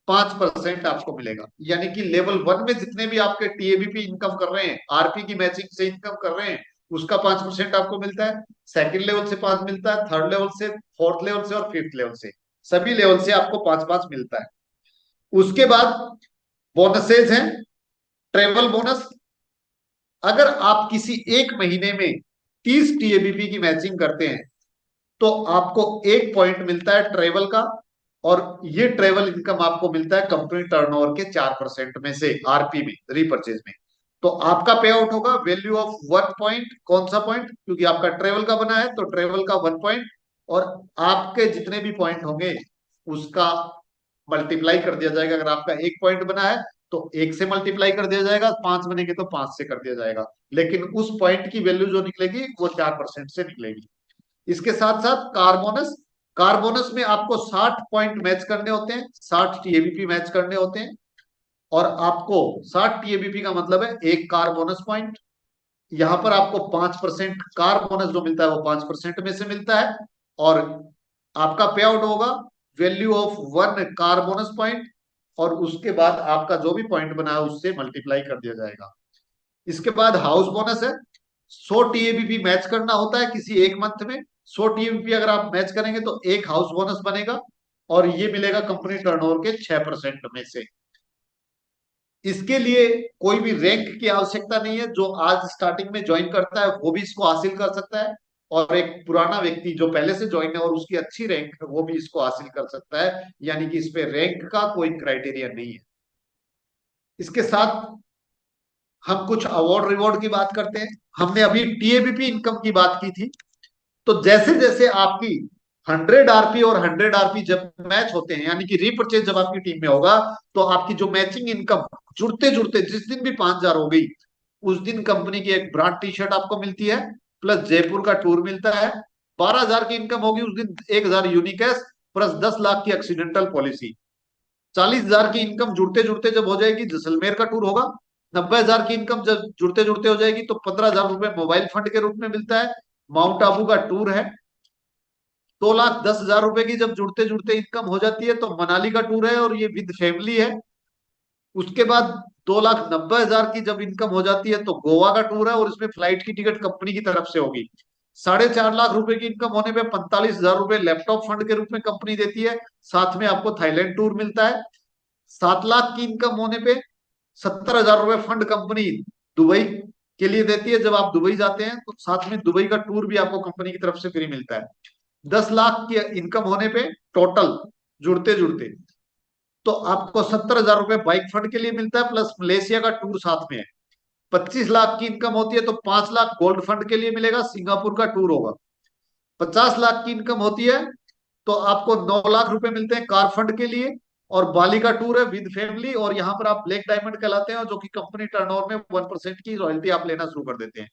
5% आपको मिलेगा। यानी कि लेवल 1 में जितने भी आपके टीएबीपी इनकम कर रहे हैं, आरपी की मैचिंग से इनकम कर रहे हैं, उसका 5% आपको मिलता है। सेकंड लेवल से 5 मिलता है, थर्ड लेवल से, फोर्थ लेवल से और फिफ्थ लेवल से, सभी लेवल से आपको 5-5 मिलता है। उसके बाद बोनसेज हैं। ट्रेवल बोनस, अगर आप किसी एक महीने में 30 टीएबीपी की मैचिंग करते हैं तो आपको 1 पॉइंट मिलता है ट्रेवल का, और ये ट्रेवल इनकम आपको मिलता है कंपनी टर्नओवर के 4% में से, आरपी में, रीपरचेज में। तो आपका पे आउट होगा वैल्यू ऑफ 1 पॉइंट। कौन सा पॉइंट? क्योंकि आपका ट्रेवल का बना है, तो ट्रेवल का 1 पॉइंट, और आपके जितने भी पॉइंट होंगे उसका मल्टीप्लाई कर दिया जाएगा। अगर आपका 1 पॉइंट बना है तो 1 से मल्टीप्लाई कर दिया जाएगा, 5 बनेंगे तो 5 से कर दिया जाएगा, लेकिन उस पॉइंट की वैल्यू जो निकलेगी वो 4% से निकलेगी। इसके साथ साथ कार बोनस। कार बोनस में आपको 60 पॉइंट मैच करने होते हैं, 60 टीएबीपी मैच करने होते हैं, और आपको 60 टीएबीपी का मतलब है एक कार बोनस पॉइंट। यहां पर आपको 5% कार बोनस जो मिलता है वो 5% में से मिलता है, और आपका पे आउट होगा value of 1 car bonus point, और उसके बाद आपका जो भी पॉइंट बना है उससे मल्टीप्लाई कर दिया जाएगा। इसके बाद हाउस बोनस है। 100 टीएबीपी मैच करना होता है किसी एक मंथ में। 100 टीएबीपी अगर आप मैच करेंगे तो एक हाउस बोनस बनेगा, और ये मिलेगा कंपनी टर्नओवर के 6% में से। इसके लिए कोई भी रैंक की आवश्यकता नहीं है। जो आज स्टार्टिंग में ज्वाइन करता है वो भी इसको हासिल कर सकता है, और एक पुराना व्यक्ति जो पहले से ज्वाइन है और उसकी अच्छी रैंक है वो भी इसको हासिल कर सकता है। यानी कि इस पे रैंक का कोई क्राइटेरिया नहीं है। इसके साथ हम कुछ अवार्ड रिवॉर्ड की बात करते हैं। हमने अभी टीएबीपी इनकम की बात की थी, तो जैसे जैसे आपकी 100 आरपी और 100 आरपी जब मैच होते हैं, यानी कि रीपरचेज जब आपकी टीम में होगा, तो आपकी जो मैचिंग इनकम जुड़ते जुड़ते जिस दिन भी 5,000 हो गई, उस दिन कंपनी की एक ब्रांड टी शर्ट आपको मिलती है, प्लस जयपुर का टूर मिलता है। 12,000 की इनकम होगी उस दिन, 1,000 यूनिकैश प्लस 10 लाख की एक्सीडेंटल पॉलिसी। 40,000 की इनकम जुड़ते जुड़ते जब हो जाएगी, जैसलमेर का टूर होगा। 90,000 की इनकम जब जुड़ते जुड़ते हो जाएगी तो 15,000 रुपए मोबाइल फंड के रूप में मिलता है, माउंट आबू का टूर है। 2,10,000 रुपए की जब जुड़ते जुड़ते इनकम हो जाती है तो मनाली का टूर है, और ये विद फैमिली है। उसके बाद 2,90,000 की जब इनकम हो जाती है तो गोवा का टूर है, और इसमें फ्लाइट की टिकट कंपनी की तरफ से होगी। 4.5 लाख रुपए की इनकम होने पे 45,000 रुपए लैपटॉप फंड के रूप में कंपनी देती है, साथ में आपको थाईलैंड टूर मिलता है। 7 लाख की इनकम होने पे 70,000 रुपए फंड कंपनी दुबई के लिए देती है। जब आप दुबई जाते हैं तो साथ में दुबई का टूर भी आपको कंपनी की तरफ से फ्री मिलता है। 10 लाख की इनकम होने पे टोटल जुड़ते जुड़ते तो आपको 70,000 रुपए बाइक फंड के लिए मिलता है, प्लस मलेशिया का टूर साथ में है। 25 लाख की इनकम होती है तो 5 लाख गोल्ड फंड के लिए मिलेगा, सिंगापुर का टूर होगा। 50 लाख की इनकम होती है तो आपको 9 लाख रुपए मिलते हैं कार फंड के लिए, और बाली का टूर है विद फैमिली, और यहाँ पर आप ब्लैक डायमंड कहलाते हैं, जो कि कंपनी टर्नओवर में 1% की रॉयल्टी आप लेना शुरू कर देते हैं।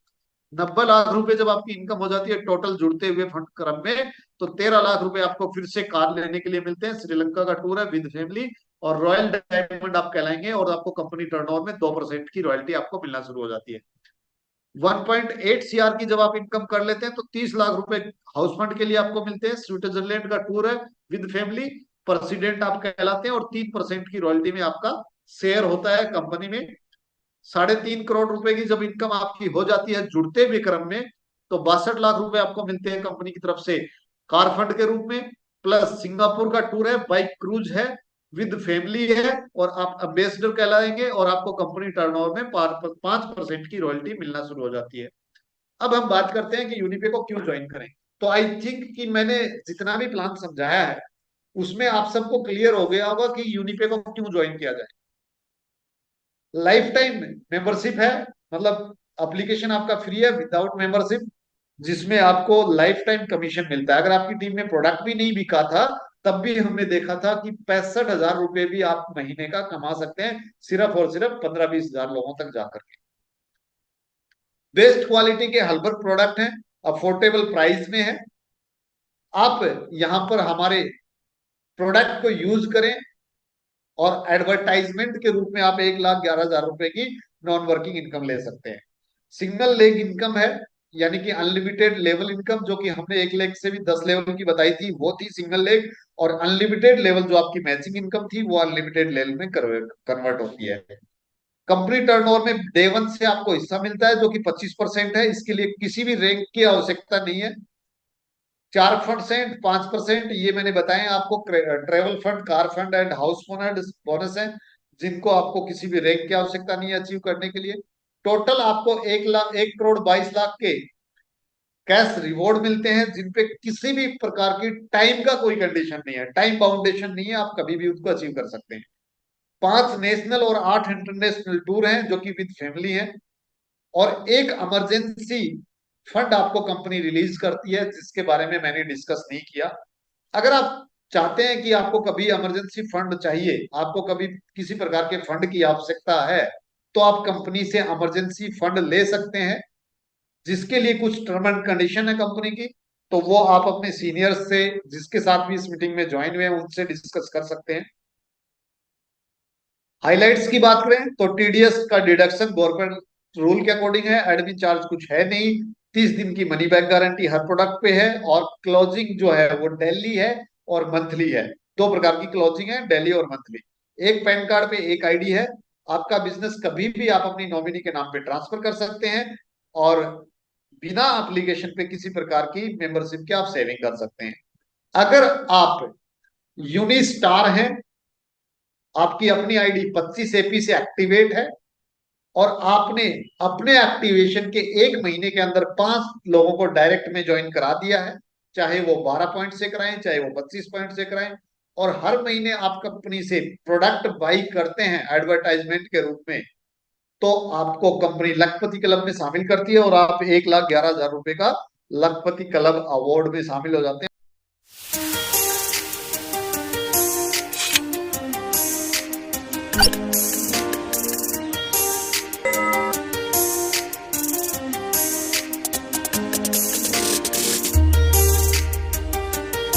90 लाख रुपए जब आपकी इनकम हो जाती है टोटल जुड़ते हुए फंड क्रम में, तो 13 लाख रुपए आपको फिर से कार लेने के लिए मिलते हैं। श्रीलंका का टूर है विद फैमिली, और रॉयल डायमंड आप कहलाएंगे, और आपको कंपनी टर्नओवर में 2% की रॉयल्टी आपको मिलना शुरू हो जाती है। 1.8 CR की जब आप इनकम कर लेते हैं तो 30 लाख रुपए हाउस फंड के लिए आपको मिलते हैं। स्विट्जरलैंड का टूर है विद फैमिली, प्रेसिडेंट आप कहलाते हैं, और 3% की रॉयल्टी में आपका शेयर होता है कंपनी में। 3.5 करोड़ रुपए की जब इनकम आपकी हो जाती है जुड़ते हुए क्रम में, तो 62 लाख रुपए आपको मिलते हैं कंपनी की तरफ से कार फंड के रूप में, प्लस सिंगापुर का टूर है, बाइक क्रूज है, विद फैमिली है, और आप अम्बेसडर कहलाएंगे, और आपको कंपनी टर्नओवर में 5% की रॉयल्टी मिलना शुरू हो जाती है। अब हम बात करते हैं कि यूनिपे को क्यों ज्वाइन करें। तो आई थिंक कि मैंने जितना भी प्लान समझाया है उसमें आप सबको क्लियर हो गया होगा कि यूनिपे को क्यों ज्वाइन किया जाए। लाइफ टाइम मेंबरशिप है, मतलब एप्लीकेशन आपका फ्री है विदाउट मेंबरशिप, जिसमें आपको लाइफ टाइम कमीशन मिलता है। अगर आपकी टीम में प्रोडक्ट भी नहीं बिका था तब भी हमने देखा था कि 65,000 रुपए भी आप महीने का कमा सकते हैं, सिर्फ और सिर्फ 15-20 हजार लोगों तक जाकर के। बेस्ट क्वालिटी के हर्बल प्रोडक्ट हैं, अफोर्डेबल प्राइस में है। आप यहाँ पर हमारे प्रोडक्ट को यूज करें, और एडवर्टाइजमेंट के रूप में आप 1,11,000 रुपए की नॉन वर्किंग इनकम ले सकते हैं। सिंगल लेग इनकम है, यानी कि अनलिमिटेड लेवल इनकम, जो कि हमने 1 लेग से भी 10 लेवल की बताई थी, वो थी सिंगल लेग। और अनलिमिटेड लेवल जो आपकी मैचिंग इनकम थी वो अनलिमिटेड लेवल में कन्वर्ट होती है। कंपनी टर्नओवर में डे वन से आपको हिस्सा मिलता है जो कि 25% है। इसके लिए किसी भी रैंक की आवश्यकता नहीं है। 4%, 5% ये मैंने बताए आपको, travel fund, car fund and house fund bonus है, जिनको आपको किसी भी रैंक की आवश्यकता नहीं है अचीव करने के लिए। टोटल आपको 1,22,00,000 के कैश रिवॉर्ड मिलते हैं, जिनपे किसी भी प्रकार की टाइम का कोई कंडीशन नहीं है, टाइम बाउंडेशन नहीं है, आप कभी भी उसको अचीव कर सकते हैं। 5 नेशनल और 8 इंटरनेशनल टूर हैं जो कि विद फैमिली हैं, और एक इमरजेंसी फंड आपको कंपनी रिलीज करती है, जिसके बारे में मैंने डिस्कस नहीं किया। अगर आप चाहते हैं कि आपको कभी इमरजेंसी फंड चाहिए, आपको कभी किसी प्रकार के फंड की आवश्यकता है, तो आप कंपनी से इमरजेंसी फंड ले सकते हैं, जिसके लिए कुछ टर्म एंड कंडीशन है कंपनी की। तो वो आप अपने सीनियर से, जिसके साथ भी इस मीटिंग में ज्वाइन हुए हैं, उनसे डिस्कस कर सकते हैं। हाइलाइट्स की बात करें तो टीडीएस का डिडक्शन गवर्नमेंट रूल के अकॉर्डिंग है, एडमिन चार्ज कुछ है नहीं, 30 दिन की मनी बैक गारंटी हर प्रोडक्ट पे है, और क्लोजिंग जो है वो डेली है और मंथली है। दो प्रकार की क्लोजिंग है, डेली और मंथली। एक पैन कार्ड पे एक आईडी है। आपका बिजनेस कभी भी आप अपनी नॉमिनी के नाम पे ट्रांसफर कर सकते हैं, और बिना एप्लीकेशन पे किसी प्रकार की मेंबरशिप के आप सेविंग कर सकते हैं। अगर आप यूनी स्टार हैं, आपकी अपनी आईडी 25 एपी से एक्टिवेट है, और आपने अपने एक्टिवेशन के 1 महीने के अंदर 5 लोगों को डायरेक्ट में ज्वाइन करा दिया है, चाहे वो 12 पॉइंट से कराएं, चाहे वो 25 पॉइंट से कराएं, और हर महीने आप कंपनी से प्रोडक्ट बाई करते हैं एडवर्टाइजमेंट के रूप में, तो आपको कंपनी लखपति क्लब में शामिल करती है, और आप 1,11,000 रुपए का लखपति क्लब अवार्ड में शामिल हो जाते हैं।